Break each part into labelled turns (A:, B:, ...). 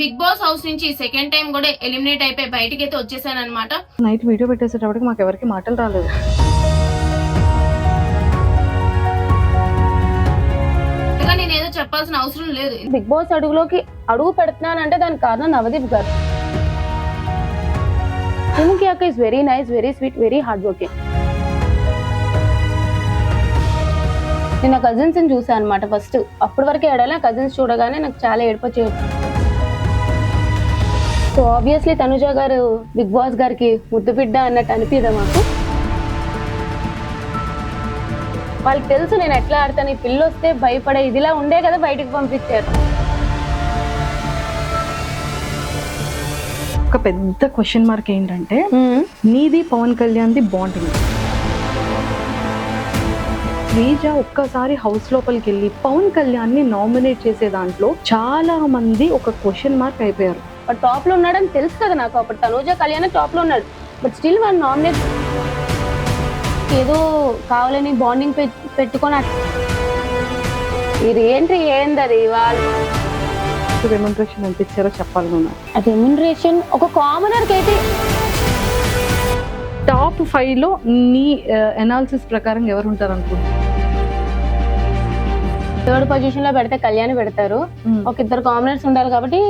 A: Big Boss house నుంచి second time కూడా eliminate అయిపోయి బయటికి అయితే వచ్చేసాను అనమాట.
B: నైట్ వీడియో పెట్టేసేటప్పటికి మాకు ఎవరికి మాటలు రాలేదు.
A: నేను ఏదో చెప్పాల్సిన అవసరం లేదు.
C: బిగ్ బాస్ అడుగులోకి అడుగు పెడుతున్నానంటే దానికి కారణం నవదీప్ గారు. సుముఖి అక్క is very nice, very sweet, very hard working. నేను నా కజిన్స్ ని చూసాను అనమాట ఫస్ట్. అప్పటి వరకు ఏడాలి కజిన్స్ చూడగానే నాకు చాలా ఏడుపొచ్చేది. సో ఆబ్వియస్లీ తనుజ గారు బిగ్ బాస్ గారికి ముద్దు బిడ్డ అన్నట్టు అనిపిదా మాకు. వాళ్ళకి తెలుసు నేను ఎట్లా ఆడతాను, ఈ పిల్ల వస్తే భయపడే ఇదిలా ఉండే కదా బయటకు పంపించారు.
B: ఒక పెద్ద క్వశ్చన్ మార్క్ ఏంటంటే నీది పవన్ కళ్యాణ్ది బాండింగ్. శ్రీజ ఒక్కసారి హౌస్ లోపలికి వెళ్ళి పవన్ కళ్యాణ్ ని నామినేట్ చేసే దాంట్లో చాలా మంది ఒక క్వశ్చన్ మార్క్ అయిపోయారు.
C: బట్ టాప్ లో ఉన్నాడని తెలుసు కదా నాకు. అప్పుడు తనుజ కళ్యాణ్ టాప్ లో ఉన్నాడు, బట్ స్టిల్ వాళ్ళు నామినేట్ ఏదో కావాలని బాండింగ్ పెట్టుకొని ఇది ఏంది అది వాళ్ళు
B: రెమ్యునరేషన్ ఎంత ఇచ్చారో చెప్పాలి.
C: రెమ్యునరేషన్ ఒక కామనర్ కి అయితే
B: టాప్ 5 లో నీ అనాలిసిస్ ప్రకారం ఎవరు ఉంటారు అనుకుంటున్నారు?
C: థర్డ్ పొజిషన్ లో పెడితే కళ్యాణ్ పెడతారు. ఒక ఇద్దరు కామనర్స్ ఉండాలి కాబట్టి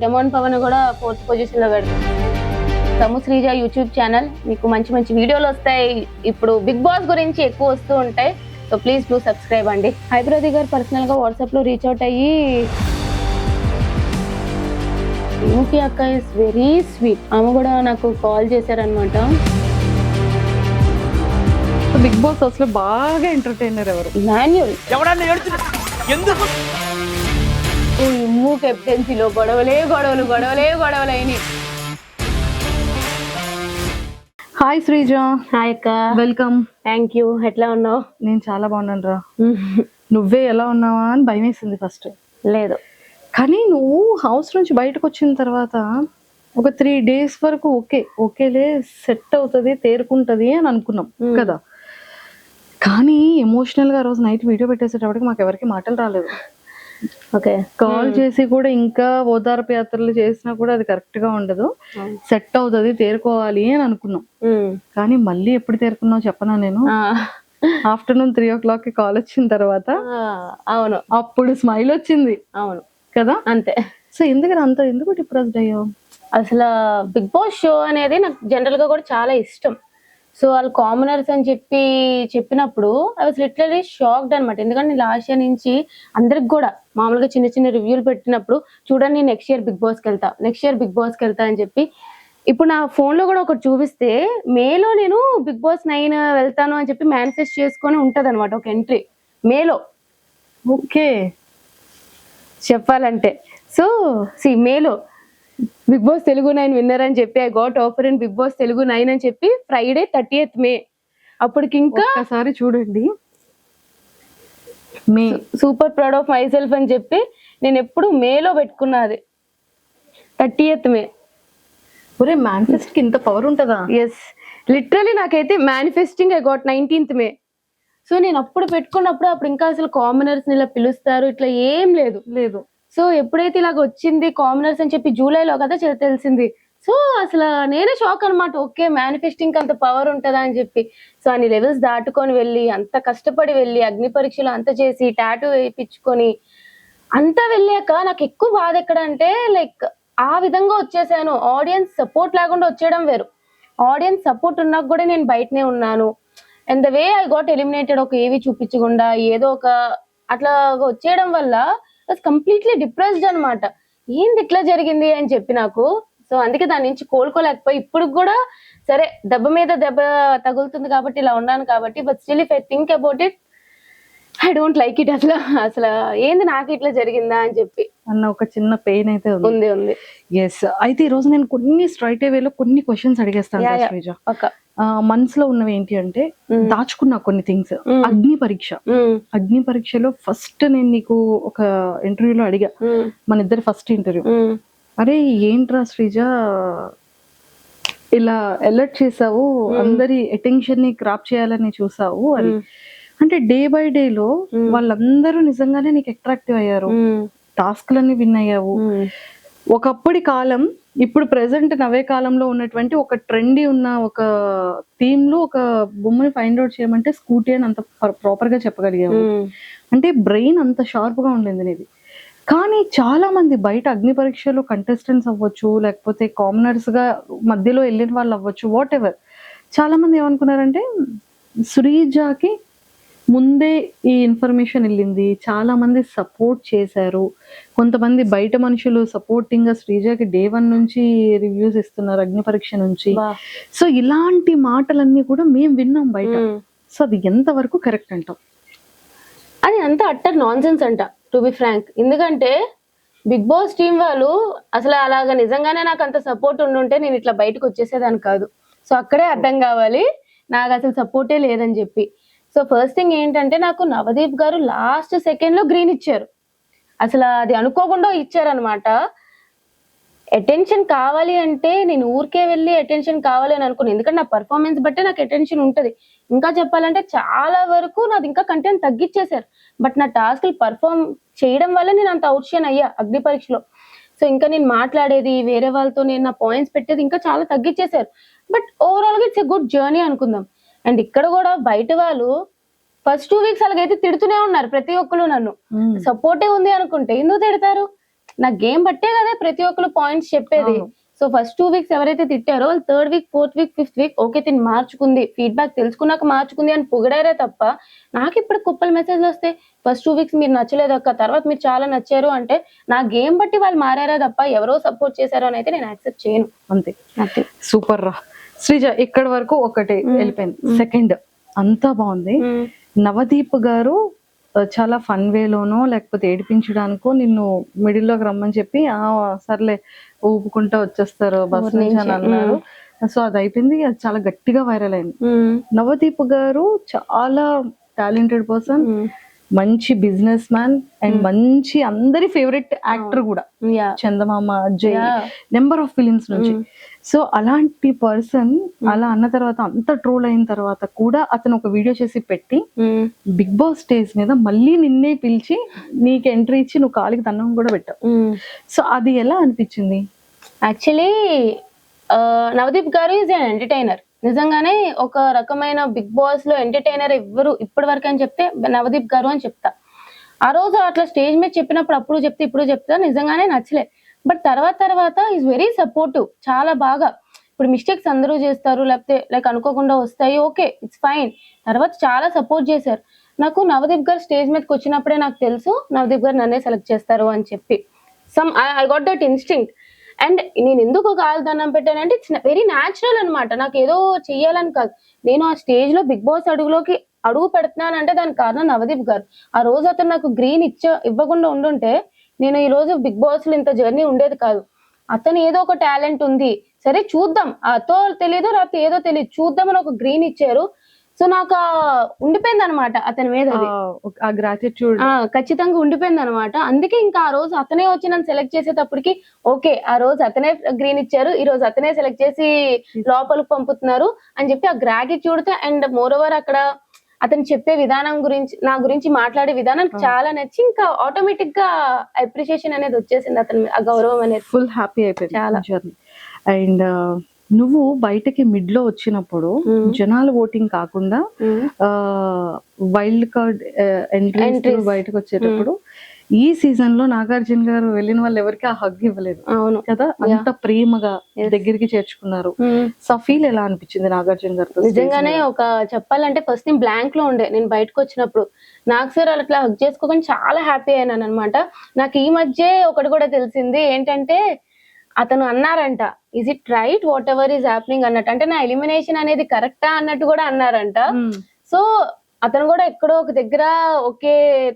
C: డెమోన్ పవన్ కూడా 4th పొజిషన్ లో పెడతారు. తము శ్రీజ యూట్యూబ్ ఛానల్, మీకు మంచి మంచి వీడియోలు వస్తాయి. ఇప్పుడు బిగ్ బాస్ గురించి ఎక్కువ వస్తూ ఉంటాయి. సో ప్లీజ్ డూ సబ్స్క్రైబ్ అండి. హైబ్రది గారు పర్సనల్ గా వాట్సాప్ లో రీచ్ అవుట్ అయ్యి సుముఖి అక్క ఇస్ వెరీ స్వీట్, ఆమె కూడా నాకు కాల్ చేశారనమాట.
B: బిగ్ బాస్ హౌస్ లో బాగా ఎంటర్టైనర్ ఎవరు?
C: మాన్యుల్. కెప్టెన్సీలో గొడవలే అయినాయి.
B: హాయ్ శ్రీజ.
C: హాయ్ అక్క.
B: వెల్కమ్.
C: Thank you. ఎట్లా ఉన్నావు?
B: నేను చాలా బాగున్నాను రా. నువ్వే ఎలా ఉన్నావా అని భయం వేసింది ఫస్ట్.
C: లేదు,
B: కానీ నువ్వు హౌస్ నుంచి బయటకు వచ్చిన తర్వాత ఒక 3 days వరకు ఓకేలే సెట్ అవుతుంది, తేరుకుంటది అని అనుకున్నాం కదా. కానీ ఎమోషనల్ గా రోజు నైట్ వీడియో పెట్టేసేటప్పటికి మాకు ఎవరికి మాటలు రాలేదు.
C: ఓకే,
B: కాల్ చేసి కూడా ఇంకా ఓదార్పు యాత్రలు చేసినా కూడా అది కరెక్ట్ గా ఉండదు, సెట్ అవుతుంది, తేరుకోవాలి అని అనుకున్నాం. కానీ మళ్ళీ ఎప్పుడు తేరుకున్నావు చెప్పనా? నేను ఆఫ్టర్నూన్ 3 o'clock కి కాల్ వచ్చిన తర్వాత
C: అవును
B: అప్పుడు స్మైల్ వచ్చింది.
C: అవును
B: కదా,
C: అంతే.
B: సో ఎందుకు డిప్రెస్డ్ అయ్యావు?
C: అసలు బిగ్ బాస్ షో అనేది నాకు జనరల్ గా కూడా చాలా ఇష్టం. సో వాళ్ళు కామనర్స్ అని చెప్పినప్పుడు ఐ వాస్ లిటరలీ షాక్డ్ అనమాట. ఎందుకంటే నేను లాస్ట్ ఇయర్ నుంచి అందరికి కూడా మామూలుగా చిన్న చిన్న రివ్యూలు పెట్టినప్పుడు చూడండి నెక్స్ట్ ఇయర్ బిగ్ బాస్కి వెళ్తా అని చెప్పి, ఇప్పుడు నా ఫోన్ లో కూడా ఒకటి చూపిస్తే మేలో నేను బిగ్ బాస్ 9 వెళ్తాను అని చెప్పి మేనిఫెస్ట్ చేసుకొని ఉంటది అనమాట ఒక ఎంట్రీ మేలో.
B: ఓకే,
C: చెప్పాలంటే సో మేలో బిగ్ బాస్ తెలుగు 9 విన్నర్ అని చెప్పి I got offer in Bigg Boss Telugu 9 అని చెప్పి ఫ్రైడే 30th May. అప్పటికి ఇంకా
B: ఒకసారి చూడండి, me
C: super proud of myself అని చెప్పి నేను ఎప్పుడు మేలో పెట్టుకున్నది 30th May.
B: ఒరే మేనిఫెస్ట్ కి ఇంత పవర్ ఉంటుందా?
C: ఎస్, లిటరలీ నాకైతే manifesting I got 19th May. So నేను అప్పుడు పెట్టుకున్నప్పుడు అప్పుడు ఇంకా అసలు కామనర్స్ ఇలా పిలుస్తారు ఇట్లా ఏం లేదు. సో ఎప్పుడైతే ఇలాగ వచ్చింది కామనర్స్ అని చెప్పి జూలైలో కదా తెలిసింది. సో అసలు నేనే షాక్ అనమాట. ఓకే, మేనిఫెస్టింగ్ అంత పవర్ ఉంటుందా అని చెప్పి. సో అన్ని లెవెల్స్ దాటుకొని వెళ్ళి అంత కష్టపడి వెళ్ళి అగ్ని పరీక్షలు అంత చేసి టాటూ వేయించుకొని అంతా వెళ్ళాక నాకు ఎక్కువ బాధ ఎక్కడ అంటే లైక్ ఆ విధంగా వచ్చేసాను. ఆడియన్స్ సపోర్ట్ లేకుండా వచ్చేయడం వేరు, ఆడియన్స్ సపోర్ట్ ఉన్నాక కూడా నేను బయటనే ఉన్నాను. And the way I got eliminated, ఒక ఏవి చూపించకుండా ఏదో ఒక అట్లా వచ్చేయడం వల్ల కంప్లీట్లీ డిప్రెస్డ్ అనమాట. ఏంది ఇట్లా జరిగింది అని చెప్పి నాకు. సో అందుకే దాని నుంచి కోలుకోలేకపోయి ఇప్పుడు కూడా సరే దెబ్బ మీద దెబ్బ తగులుతుంది కాబట్టి ఇలా ఉన్నాను కాబట్టి, but still if I think about it I don't like it. అసలు ఏంది నాకు ఇట్లా జరిగిందా అని చెప్పి
B: అన్న ఒక చిన్న పెయిన్ అయితే
C: ఉంది.
B: ఎస్, అయితే ఈ రోజు నేను కొన్ని స్ట్రైట్ వేలో కొన్ని క్వశ్చన్స్ అడిగేస్తాను శ్రీజ. మనసులో ఉన్నవి ఏంటి అంటే దాచుకున్నా కొన్ని థింగ్స్. అగ్ని పరీక్షలో ఫస్ట్ నేను నీకు ఒక ఇంటర్వ్యూలో అడిగా, మన ఇద్దరు ఫస్ట్ ఇంటర్వ్యూ, అరే ఏంట్రా శ్రీజ ఇలా అలర్ట్ చేసావు, అందరి అటెన్షన్ ని క్రాప్ చేయాలని చూసావు అని. అంటే డే బై డే లో వాళ్ళందరూ నిజంగానే నీకు అట్రాక్టివ్ అయ్యారు, టాస్క్లన్నీ విన్ అయ్యావు. ఒకప్పటి కాలం ఇప్పుడు ప్రెసెంట్ నవే కాలంలో ఉన్నటువంటి ఒక ట్రెండీ ఉన్న ఒక థీమ్ లో ఒక బొమ్మని ఫైండ్ అవుట్ చేయమంటే స్కూటీ అని అంత ప్రాపర్ గా చెప్పగలిగాము. అంటే బ్రెయిన్ అంత షార్ప్ గా ఉండింది నీది. కానీ చాలా మంది బయట అగ్ని పరీక్షలో కంటెస్టెంట్స్ అవ్వచ్చు, లేకపోతే కామనర్స్ గా మధ్యలో వెళ్ళిన వాళ్ళు అవ్వచ్చు, వాట్ ఎవర్, చాలా మంది ఏమనుకున్నారంటే శ్రీజాకి ముందే ఈ ఇన్ఫర్మేషన్ వెళ్ళింది, చాలా మంది సపోర్ట్ చేశారు, కొంతమంది బయట మనుషులు సపోర్టింగ్ గా శ్రీజాకి డే 1 నుంచి రివ్యూస్ ఇస్తున్నారు అగ్ని పరీక్ష నుంచి. సో ఇలాంటి మాటలన్నీ కూడా మేము విన్నాం బయట. సో అది ఎంత వరకు కరెక్ట్ అంటాం?
C: అది అంతా అట్టర్ నాన్ సెన్స్ అంట, టు బి ఫ్రాంక్. ఎందుకంటే బిగ్ బాస్ టీం వాళ్ళు అసలు అలాగా నిజంగానే నాకు అంత సపోర్ట్ ఉండుంటే నేను ఇట్లా బయటకు వచ్చేసేదాన్ని కాదు. సో అక్కడే అర్థం కావాలి నాకు అసలు సపోర్టే లేదని చెప్పి. సో ఫస్ట్ థింగ్ ఏంటంటే నాకు నవదీప్ గారు లాస్ట్ సెకండ్ లో గ్రీన్ ఇచ్చారు. అసలు అది అనుకోకుండా ఇచ్చారనమాట. అటెన్షన్ కావాలి అంటే నేను ఊరికే వెళ్ళి అటెన్షన్ కావాలి అని అనుకున్నాను. ఎందుకంటే నా పర్ఫార్మెన్స్ బట్టే నాకు అటెన్షన్ ఉంటది. ఇంకా చెప్పాలంటే చాలా వరకు నాది ఇంకా కంటెంట్ తగ్గించేశారు. బట్ నా టాస్క్ పర్ఫార్మ్ చేయడం వల్ల నేను అంత అవుట్షైన్ అయ్యా అగ్ని పరీక్షలో. సో ఇంకా నేను మాట్లాడేది వేరే వాళ్ళతో, నేను నా పాయింట్స్ పెట్టేది ఇంకా చాలా తగ్గించేశారు. బట్ ఓవరాల్ గా ఇట్స్ ఎ గుడ్ జర్నీ అనుకుందాం. అండ్ ఇక్కడ కూడా బయట వాళ్ళు ఫస్ట్ 2 వీక్స్ అలాగైతే తిడుతూనే ఉన్నారు ప్రతి ఒక్కరు. నన్ను సపోర్టే ఉంది అనుకుంటే ఎందుకు తిడతారు? నా గేమ్ బట్టే కదా ప్రతి ఒక్కరు పాయింట్స్ చెప్పేది. సో ఫస్ట్ 2 వీక్స్ ఎవరైతే తిట్టారో వాళ్ళు 3rd week 4th week 5th week okay తిని మార్చుకుంది, ఫీడ్బ్యాక్ తెలుసుకున్నాక మార్చుకుంది అని పొగిడారే తప్ప నాకు ఇప్పుడు కుప్పలు మెసేజ్లు వస్తాయి ఫస్ట్ 2 వీక్స్ మీరు నచ్చలేదు అక్క, తర్వాత మీరు చాలా నచ్చారు అంటే నా గేమ్ బట్టి వాళ్ళు మారారా తప్ప ఎవరో సపోర్ట్ చేశారో అని అయితే నేను యాక్సెప్ట్ చేయను.
B: అంతే. సూపర్ రా శ్రీజ. ఇక్కడ వరకు ఒకటి వెళ్ళిపోయింది. సెకండ్ అంతా బాగుంది. నవదీప్ గారు చాలా ఫన్ వేలోనో లేకపోతే ఏడిపించడానికో నిన్ను మిడిల్ లోకి రమ్మని చెప్పి సర్లే ఊపుకుంటా వచ్చేస్తారు బస్ నుంచి అని అన్నారు. సో అది అయిపోయింది, అది చాలా గట్టిగా వైరల్ అయింది. నవదీప్ గారు చాలా టాలెంటెడ్ పర్సన్, మంచి బిజినెస్ మ్యాన్ అండ్ మంచి అందరి ఫేవరెట్ యాక్టర్ కూడా. చందమామ, అజయ్, నెంబర్ ఆఫ్ ఫిలిమ్స్ నుంచి. సో అలాంటి పర్సన్ అలా అన్న తర్వాత అంత ట్రోల్ అయిన తర్వాత కూడా అతను ఒక వీడియో చేసి పెట్టి బిగ్ బాస్ స్టేజ్ మీద మళ్ళీ నిన్నే పిలిచి నీకు ఎంట్రీ ఇచ్చి నువ్వు కాలికి దండం కూడా పెట్టావు. సో అది ఎలా అనిపించింది?
C: యాక్చువల్లీ నవదీప్ గారు ఈజ్ అన్ ఎంటర్టైనర్. నిజంగానే ఒక రకమైన బిగ్ బాస్ లో ఎంటర్టైనర్ ఎవ్వరు ఇప్పటి వరకు అని చెప్తే నవదీప్ గారు అని చెప్తా. ఆ రోజు అట్లా స్టేజ్ మీద చెప్పినప్పుడు అప్పుడు చెప్తే ఇప్పుడు చెప్తా నిజంగానే నచ్చలే. బట్ తర్వాత ఈజ్ వెరీ సపోర్టివ్, చాలా బాగా. ఇప్పుడు మిస్టేక్స్ అందరూ చేస్తారు, లేకపోతే లైక్ అనుకోకుండా వస్తాయి, ఓకే ఇట్స్ ఫైన్. తర్వాత చాలా సపోర్ట్ చేశారు. నాకు నవదీప్ గారు స్టేజ్ మీదకి వచ్చినప్పుడే నాకు తెలుసు నవదీప్ గారు నన్నే సెలెక్ట్ చేస్తారు అని చెప్పి. I got that instinct. And నేను ఎందుకు కాలుదన్నం పెట్టానంటే ఇట్స్ వెరీ న్యాచురల్ అనమాట. నాకు ఏదో చెయ్యాలని కాదు. నేను ఆ స్టేజ్ లో బిగ్ బాస్ అడుగు పెడుతున్నానంటే దానికి కారణం నవదీప్ గారు. ఆ రోజు అతను నాకు గ్రీన్ ఇవ్వకుండా ఉండుంటే నేను ఈ రోజు బిగ్ బాస్ లో ఇంత జర్నీ ఉండేది కాదు. అతను ఏదో ఒక టాలెంట్ ఉంది, సరే చూద్దాం, అతో తెలీదు రాత్రి ఏదో తెలియదు, చూద్దాం అని ఒక గ్రీన్ ఇచ్చారు. సో నాకు ఉండిపోయింది అనమాట అతని మీద
B: గ్రాటిట్యూడ్
C: ఖచ్చితంగా ఉండిపోయింది అనమాట. అందుకే ఇంకా ఆ రోజు అతనే వచ్చి నన్ను సెలెక్ట్ చేసేటప్పటికి ఓకే ఆ రోజు అతనే గ్రీన్ ఇచ్చారు, ఈ రోజు అతనే సెలెక్ట్ చేసి లోపలికి పంపుతున్నారు అని చెప్పి ఆ గ్రాటిట్యూడ్ తో అండ్ మోర్ ఓవర్ అక్కడ అతను చెప్పే విధానం గురించి, నా గురించి మాట్లాడే విధానం చాలా నచ్చి ఇంకా ఆటోమేటిక్ గా అప్రిషియేషన్ అనేది వచ్చేసింది అతని, ఆ గౌరవం అనేది.
B: ఫుల్ హ్యాపీ అయిపోయింది చాలా జర్నీ. అండ్ నువ్వు బయటకి మిడ్ లో వచ్చినప్పుడు జనాల ఓటింగ్ కాకుండా వైల్డ్ కార్డ్ ఎంట్రీస్ బయటకు వచ్చేటప్పుడు ఈ సీజన్ లో నాగార్జున గారు వెళ్ళిన వాళ్ళు ఎవరికి ఆ హగ్ ఇవ్వలేదు. అవును కదా, అంత ప్రేమగా దగ్గరికి చేర్చుకున్నారు. సో ఫీల్ ఎలా అనిపించింది నాగార్జున గారితో?
C: నిజంగానే ఒక చెప్పాలంటే ఫస్ట్ నేను బ్లాంక్ లో ఉండే, నేను బయటకు వచ్చినప్పుడు నాకు సార్ అట్లా హగ్ చేసుకోకుండా చాలా హ్యాపీ అయినాను అనమాట. నాకు ఈ మధ్య ఒకటి కూడా తెలిసింది ఏంటంటే అతను అన్నారంట is it right what ever is happening అన్నట్టు, అంటే నా ఎలిమినేషన్ అనేది కరెక్టా అన్నట్టు కూడా అన్నారంట. సో అతను కూడా ఎక్కడో ఒక దగ్గర ఓకే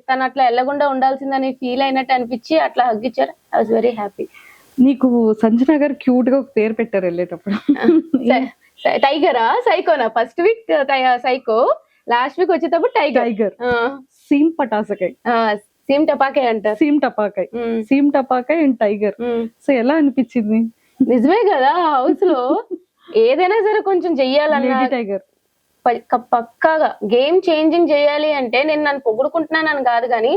C: తను అట్లా వెళ్ళకుండా ఉండాల్సిందని ఫీల్ అయినట్టు అనిపించి అట్లా హగ్ ఇచ్చారు. I was very happy.
B: నీకు సంజన గారు క్యూట్ గా ఒక పేరు పెట్టారు వెళ్ళేటప్పుడు,
C: టైగరా సైకోనా? First week psycho, last week వచ్చేటప్పుడు టైగర్.
B: సీమ్ పటాసకాయ్,
C: సీమ్ టపాకాయ్ అంటారు.
B: సీమ్ టపాకాయ్ అండ్ టైగర్. సో ఎలా అనిపించింది?
C: నిజమే కదా, హౌస్ లో ఏదైనా సరే కొంచెం చెయ్యాలన్నా
B: టైగర్
C: పక్కాగా గేమ్ చేంజింగ్ చేయాలి అంటే నేను నన్ను పొగుడుకుంటున్నానని కాదు కానీ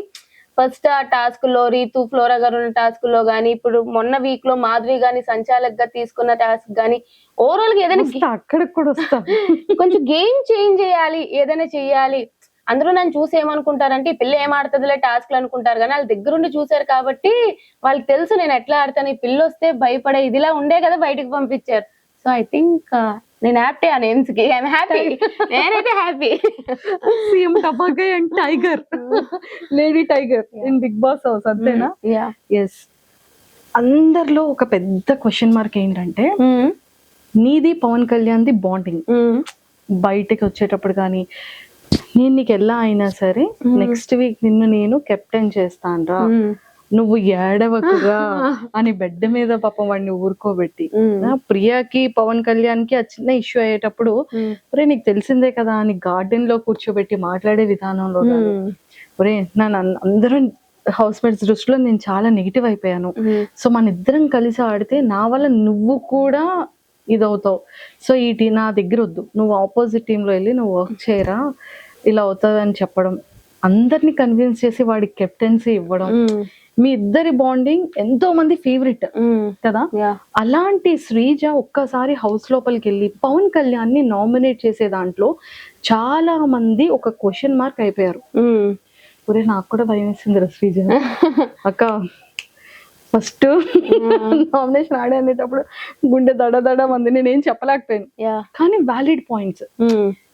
C: ఫస్ట్ ఆ టాస్క్ లో రీతు ఫ్లోరా గారు ఉన్న టాస్క్ లో గానీ, ఇప్పుడు మొన్న వీక్ లో మాధురి గాని సంచాలక్ గా తీసుకున్న టాస్క్ గానీ, ఓవరాల్ గా ఏదైనా
B: అక్కడికి కూడా వస్తా.
C: కొంచెం గేమ్ చేంజ్ చేయాలి, ఏదైనా చెయ్యాలి. అందరూ నన్ను చూసి ఏమనుకుంటారంటే ఈ పిల్ల ఏం ఆడుతుందిలే టాస్క్లు అనుకుంటారు, కానీ వాళ్ళ దగ్గరుండి చూసారు కాబట్టి వాళ్ళకి తెలుసు నేను ఎట్లా ఆడతాను. ఈ పిల్ల వస్తే భయపడే ఇదిలా ఉండే కదా బయటకు పంపించారు. సో ఐ థింక్ నేను హ్యాపీ ఆ నేమ్స్ కి, ఐఎమ్ హ్యాపీ, నేనైతే హ్యాపీ.
B: సీఎం టపాకాయ్ and tiger, lady tiger in Bigg Boss house, అంతేనా? ఎస్. అందరిలో ఒక పెద్ద క్వశ్చన్ మార్క్ ఏంటంటే నీది పవన్ కళ్యాణ్ ది బాండింగ్. బయటకి వచ్చేటప్పుడు కానీ నేను నీకు ఎలా అయినా సరే నెక్స్ట్ వీక్ నిన్ను నేను కెప్టెన్ చేస్తాను రా, నువ్వు ఏడవకుగా అని బెడ్ మీద పాపం వాడిని ఊరుకోబెట్టి, ప్రియాకి పవన్ కళ్యాణ్ కి ఆ చిన్న ఇష్యూ అయ్యేటప్పుడు ఒరే నీకు తెలిసిందే కదా అని గార్డెన్ లో కూర్చోబెట్టి మాట్లాడే విధానంలో ఒరే నన్ను అందరూ హౌస్ మేట్స్ దృష్టిలో నేను చాలా నెగిటివ్ అయిపోయాను, సో మన ఇద్దరం కలిసి ఆడితే నా వల్ల నువ్వు కూడా ఇదవుతావు, సో ఈ నా దగ్గర వద్దు, నువ్వు ఆపోజిట్ టీమ్ లో వెళ్ళి నువ్వు వర్క్ చేయరా, ఇలా అవుతుంది అని చెప్పడం, అందరినీ కన్విన్స్ చేసి వాడికి కెప్టెన్సీ ఇవ్వడం, మీ ఇద్దరి బాండింగ్ ఎంతో మంది ఫేవరెట్ కదా. అలాంటి శ్రీజ ఒక్కసారి హౌస్ లోపలికి వెళ్ళి పవన్ కళ్యాణ్ ని నామినేట్ చేసే దాంట్లో చాలా మంది ఒక క్వశ్చన్ మార్క్ అయిపోయారు. ఒరే నాకు కూడా భయం వేసింది శ్రీజ అక్క, ఫస్ట్ నామినేషన్ ఆడే అనేటప్పుడు గుండె దడ మంది, నేనేం చెప్పలేకపోయాను, కానీ వ్యాలిడ్ పాయింట్స్.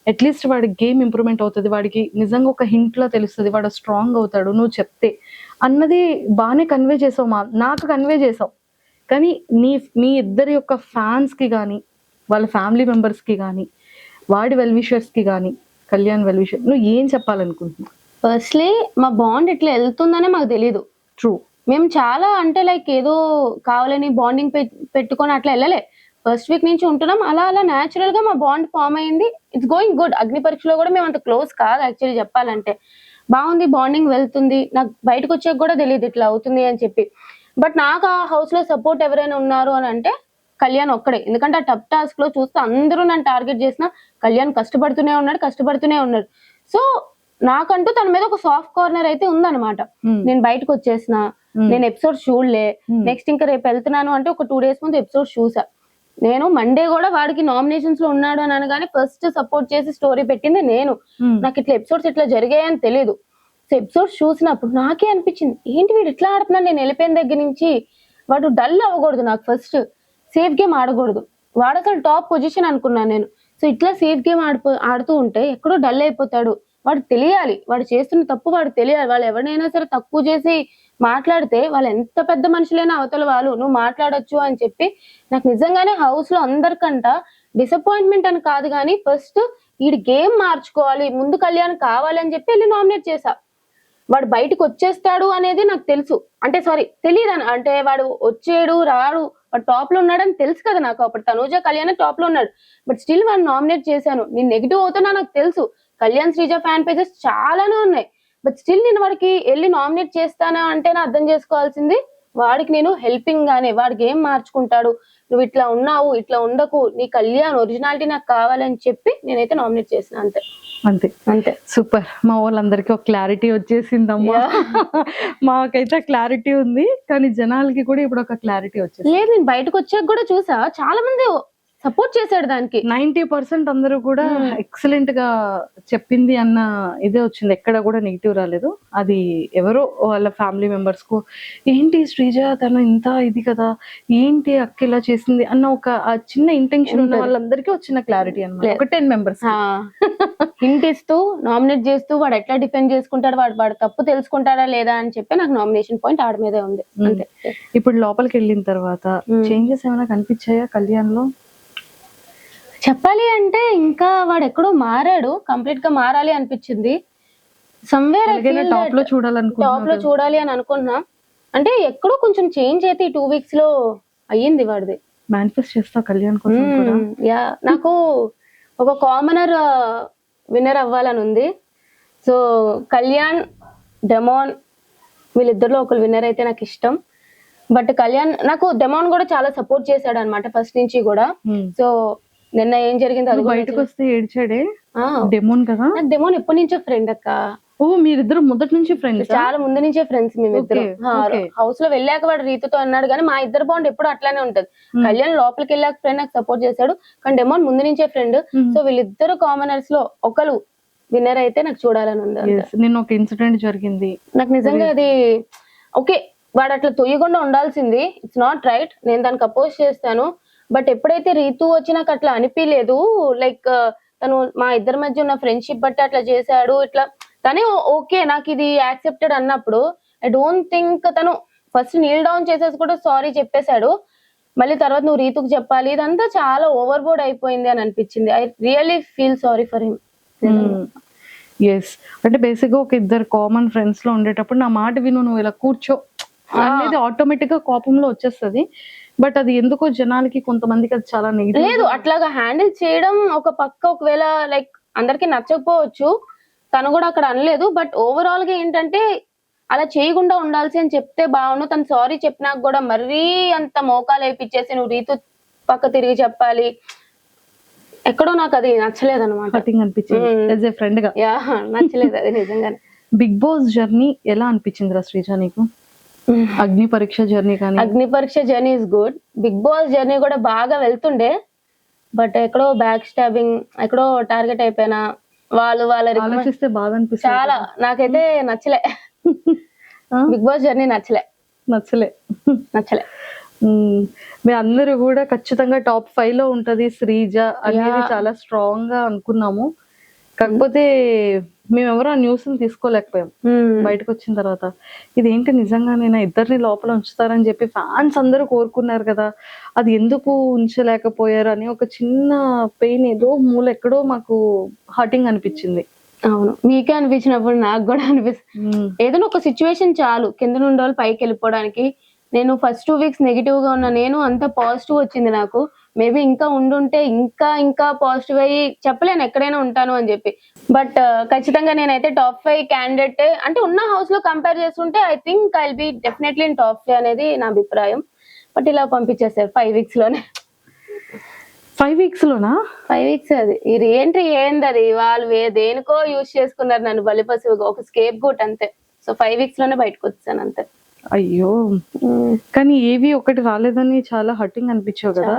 B: అట్లీస్ట్ వాడి గేమ్ ఇంప్రూవ్మెంట్ అవుతుంది, వాడికి నిజంగా ఒక హింట్ లో తెలుస్తుంది, వాడు స్ట్రాంగ్ అవుతాడు నువ్వు చెప్తే అన్నది బాగానే కన్వే చేసావు, నాకు కన్వే చేసావు. కానీ మీ ఇద్దరి యొక్క ఫ్యాన్స్ కి కానీ వాళ్ళ ఫ్యామిలీ మెంబర్స్ కి కానీ వాడి వెల్ విషర్స్ కి కానీ కళ్యాణ్ వెల్ విషర్ నువ్వు ఏం చెప్పాలనుకుంటున్నావు?
C: ఫస్ట్లీ మా బాండ్ ఇట్లా వెళ్తుందనే మాకు తెలీదు.
B: ట్రూ,
C: మేము చాలా అంటే లైక్ ఏదో కావాలని బాండింగ్ పెట్టుకొని అట్లా వెళ్ళలే. ఫస్ట్ వీక్ నుంచి ఉంటున్నాం, అలా అలా న్యాచురల్ గా మా బాండ్ ఫామ్ అయింది. It's going good. అగ్ని పరీక్షలో కూడా మేము అంత క్లోజ్ కాదు యాక్చువల్లీ చెప్పాలంటే, బాగుంది బాండింగ్ వెళ్తుంది. నాకు బయటకు వచ్చాక కూడా తెలియదు ఇట్లా అవుతుంది అని చెప్పి. బట్ నాకు ఆ హౌస్ లో సపోర్ట్ ఎవరైనా ఉన్నారు అని అంటే కళ్యాణ్ ఒక్కడే. ఎందుకంటే ఆ టఫ్ టాస్క్ లో చూస్తే అందరూ నన్ను టార్గెట్ చేసిన కళ్యాణ్ కష్టపడుతూనే ఉన్నాడు. సో నాకంటూ తన మీద ఒక సాఫ్ట్ కార్నర్ అయితే ఉందన్నమాట. నేను బయటకు వచ్చేసిన, నేను ఎపిసోడ్ చూడలే, నెక్స్ట్ ఇంకా రేపు వెళ్తున్నాను అంటే ఒక 2 days ముందు ఎపిసోడ్ చూసా. నేను మండే కూడా వాడికి నామినేషన్స్ లో ఉన్నాడు అని అనగానే ఫస్ట్ సపోర్ట్ చేసి స్టోరీ పెట్టింది నేను. నాకు ఇట్లా ఎపిసోడ్స్ ఇట్లా జరిగాయని తెలియదు. సో ఎపిసోడ్స్ చూసినప్పుడు నాకే అనిపించింది ఏంటి వీడు ఇట్లా ఆడుతున్నాడు. నేను వెళ్ళిపోయిన దగ్గర నుంచి వాడు డల్ అవ్వకూడదు, నాకు ఫస్ట్ సేఫ్ గేమ్ ఆడకూడదు. వాడు అసలు టాప్ పొజిషన్ అనుకున్నాను నేను. సో ఇట్లా సేఫ్ గేమ్ ఆడుతూ ఉంటే ఎక్కడో డల్ అయిపోతాడు. వాడు తెలియాలి, వాడు చేస్తున్న తప్పు వాడు తెలియాలి. వాళ్ళు ఎవరినైనా సరే తక్కువ చేసి మాట్లాడితే వాళ్ళు ఎంత పెద్ద మనుషులైనా అవతల వాళ్ళు నువ్వు మాట్లాడొచ్చు అని చెప్పి నాకు నిజంగానే హౌస్ లో అందరికంట డిసప్పాయింట్మెంట్ అని కాదు కానీ ఫస్ట్ ఈ గేమ్ మార్చుకోవాలి, ముందు కళ్యాణ్ కావాలి అని చెప్పి వెళ్ళి నామినేట్ చేశా. వాడు బయటకు వచ్చేస్తాడు అనేది నాకు తెలుసు, అంటే సారీ తెలియదు అంటే వాడు వచ్చేడు రాడు, వాడు టాప్ లో ఉన్నాడని తెలుసు కదా నాకు. అప్పుడు తనూజ కళ్యాణ్ టాప్ లో ఉన్నాడు, బట్ స్టిల్ వాడు నామినేట్ చేశాను. నేను నెగిటివ్ అవుతున్నా నాకు తెలుసు. కళ్యాణ్ శ్రీజ ఫ్యాన్ పేజెస్ చాలానే ఉన్నాయి, బట్ స్టిల్ నేను వాడికి వెళ్ళి నామినేట్ చేస్తానా అంటే అర్థం చేసుకోవాల్సింది వాడికి నేను హెల్పింగ్ గానే వాడికి ఏం మార్చుకుంటాడు, నువ్వు ఇట్లా ఉన్నావు ఇట్లా ఉండకు, నీ కళ్యాణ్ ఒరిజినాలిటీ నాకు కావాలని చెప్పి నేనైతే నామినేట్ చేసిన. అంతే
B: అంతే అంతే. సూపర్. మా వాళ్ళందరికీ ఒక క్లారిటీ వచ్చేసిందమ్మా. మాకైతే క్లారిటీ ఉంది, కానీ జనాలకి కూడా ఇప్పుడు ఒక క్లారిటీ వచ్చేసింది.
C: లేదు నేను బయటకు వచ్చాక కూడా చూసా చాలా మంది సపోర్ట్ చేశాడు దానికి.
B: 90% అందరూ కూడా ఎక్సలెంట్ గా చెప్పింది అన్న ఇదే వచ్చింది, ఎక్కడ కూడా నెగిటివ్ రాలేదు. అది ఎవరో వాళ్ళ ఫ్యామిలీ మెంబర్స్ కు ఏంటి శ్రీజ తను ఇంత ఇది కదా, ఏంటి అక్క ఇలా చేసింది అన్న ఒక చిన్న ఇంటెన్షన్ ఉన్న వాళ్ళందరికీ వచ్చిన క్లారిటీ అన్నమాట. ఒక 10 members
C: హింట్ ఇస్తూ నామినేట్ చేస్తూ వాడు ఎట్లా డిఫెండ్ చేసుకుంటాడు, వాడు తప్పు తెలుసుకుంటాడా లేదా అని చెప్పి నాకు నామినేషన్ పాయింట్ ఆడ మీదే ఉంది. అంతే.
B: ఇప్పుడు లోపలికి వెళ్ళిన తర్వాత చేంజెస్ ఏమైనా కనిపించాయా కళ్యాణ్ లో?
C: చెప్పాలి అంటే ఇంకా వాడు ఎక్కడో మారాడు, కంప్లీట్ గా మారాలి అనిపించింది. సమ్వేర్
B: టాప్ లో
C: చూడాలి అని అనుకున్నా. అంటే ఎక్కడో కొంచెం చేంజ్ అయితే ఈ 2 weeks లో అయ్యింది వాడిది.
B: మేనిఫెస్ట్ చేస్తా కళ్యాణ్ కోసం కూడా.
C: యా, నాకు ఒక కామనర్ విన్నర్ అవ్వాలని ఉంది. సో కళ్యాణ్ డెమోన్ వీళ్ళిద్దరిలో ఒకరు విన్నర్ అయితే నాకు ఇష్టం. బట్ కళ్యాణ్ నాకు డెమోన్ కూడా చాలా సపోర్ట్ చేశాడు అనమాట ఫస్ట్ నుంచి కూడా. సో నిన్న ఏం జరిగింది అది
B: బయటకు వస్తే ఏడ్చాడే డెమోన్ కదా.
C: నాకు డెమోన్ ఎప్పటి నుంచో ఫ్రెండ్ అక్క.
B: ఓ మీరిద్దరు మొదటి నుంచి ఫ్రెండ్స్?
C: చాలా ముందు నుంచే ఫ్రెండ్స్ మేమిద్దరం. హౌస్ లో వెళ్ళాక వాడు రీతుతో అన్నాడు కానీ మా ఇద్దరు బాండ్ ఎప్పుడు అట్లానే ఉంటది. కళ్యాణ్ లోపలికి వెళ్ళాక ఫ్రెండ్ నాకు సపోర్ట్ చేశాడు, కానీ డెమోన్ ముందు నుంచే ఫ్రెండ్. సో వీళ్ళిద్దరు కామనర్స్ లో ఒకరు విన్నర్ అయితే నాకు చూడాలని ఉంది.
B: నిన్న ఒక ఇన్సిడెంట్ జరిగింది
C: నాకు నిజంగా అది ఓకే, వాడు అట్లా తొయ్యకుండా ఉండాల్సింది. ఇట్స్ నాట్ రైట్, నేను దానికి అపోజ్ చేస్తాను. బట్ ఎప్పుడైతే రీతు వచ్చి నాకు అట్లా అనిపించలేదు, లైక్ తను మా ఇద్దరి మధ్య ఉన్న ఫ్రెండ్షిప్ బట్టి అట్లా చేశాడు, ఇట్లా తనే ఓకే నాకు ఇది యాక్సెప్టెడ్ అన్నప్పుడు ఐ డోంట్ థింక్ తను ఫస్ట్ నీల్ డౌన్ చేసేసి కూడా సారీ చెప్పేశాడు. మళ్ళీ తర్వాత నువ్వు రీతుకు చెప్పాలి, ఇదంతా చాలా ఓవర్ బోర్డ్ అయిపోయింది అని అనిపించింది. I really feel sorry for him.
B: Yes, అంటే బేసిక్ గా ఒక ఇద్దరు కామన్ ఫ్రెండ్స్ లో ఉండేటప్పుడు నా మాట విను, నువ్వు ఇలా కూర్చో అనేది ఆటోమేటిక్ గా కోపంలో వచ్చేస్తది. బట్ అది ఎందుకో జనాలకి కొంతమందికి అది చాలా నెగిటివ్.
C: లేదు, అట్లాగా హ్యాండిల్ చేయడం ఒక పక్క ఒకవేళ లైక్ అందరికి నచ్చకపోవచ్చు, తను కూడా అక్కడ అనలేదు. బట్ ఓవరాల్ గా ఏంటంటే అలా చేయకుండా ఉండాల్సి అని చెప్తే బాగుండు. తను సారీ చెప్పినాక కూడా మరీ అంత మోకాలు వేయించేసి నువ్వు రీతు పక్క తిరిగి చెప్పాలి, ఎక్కడో నాకు అది నచ్చలేదు అనమాట.
B: అనిపించింది ఫ్రెండ్ గా,
C: నచ్చలేదు అది నిజంగానే.
B: బిగ్ బాస్ జర్నీ ఎలా అనిపించింది శ్రీజ నీకు? అగ్ని పరీక్ష జర్నీ కానీ?
C: Agni Pariksha journey is good. Bigg Boss journey కూడా బాగా వెళ్తుండే, బట్ ఎక్కడో బ్యాక్ స్టాబింగ్, ఎక్కడో టార్గెట్ అయిపోయినా. వాళ్ళ
B: ఆలోచిస్తే బాగా అనిపిస్తుంది
C: చాలా. నాకైతే నచ్చలే బిగ్ బాస్ జర్నీ, నచ్చలే.
B: మీ అందరూ కూడా ఖచ్చితంగా టాప్ 5 లో ఉంటది శ్రీజ అనేది చాలా స్ట్రాంగ్ గా అనుకున్నాము. కాకపోతే మేమెవరో ఆ న్యూస్ తీసుకోలేకపోయాం. బయటకు వచ్చిన తర్వాత ఇదేంటి నిజంగా నేను ఇద్దరిని లోపల ఉంచుతారని చెప్పి ఫ్యాన్స్ అందరూ కోరుకున్నారు కదా, అది ఎందుకు ఉంచలేకపోయారు అని ఒక చిన్న పెయిన్ ఏదో మూల ఎక్కడో మాకు హర్టింగ్ అనిపించింది.
C: అవును, మీకే అనిపించినప్పుడు నాకు కూడా అనిపిస్తుంది. ఏదైనా ఒక సిచ్యువేషన్ చాలు కింద నుండి వాళ్ళు పైకి వెళ్ళిపోవడానికి. నేను ఫస్ట్ 2 వీక్స్ నెగిటివ్ గా ఉన్నా, నేను అంత పాజిటివ్ వచ్చింది నాకు. మేబీ ఇంకా ఉండుంటే ఇంకా పాజిటివ్ అయ్యి చెప్పలేను ఎక్కడైనా ఉంటాను అని చెప్పి. బట్ ఖచ్చితంగా నేనైతే టాప్ 5 క్యాండిడేట్ అంటే ఉన్న హౌస్ లో కంపేర్ చేసుకుంటే I think I will be definitely in top 5 అనేది నా అభిప్రాయం. బట్ ఇలా పంపించేసారు 5 వీక్స్ లోనే.
B: 5 వీక్స్ లోనా?
C: 5 వీక్స్ అది ఈ రీఎంట్రీ ఏంది, అది వాళ్ళు దేనికో యూజ్ చేసుకున్నారు నన్ను బలిపశువుగా, ఒక స్కేప్ గోట్ అంతే. సో 5 వీక్స్ లోనే బయటకు వచ్చాను అంతే.
B: అయ్యో, కానీ ఏవి ఒకటి రాలేదని చాలా హర్టింగ్ అనిపించావు కదా.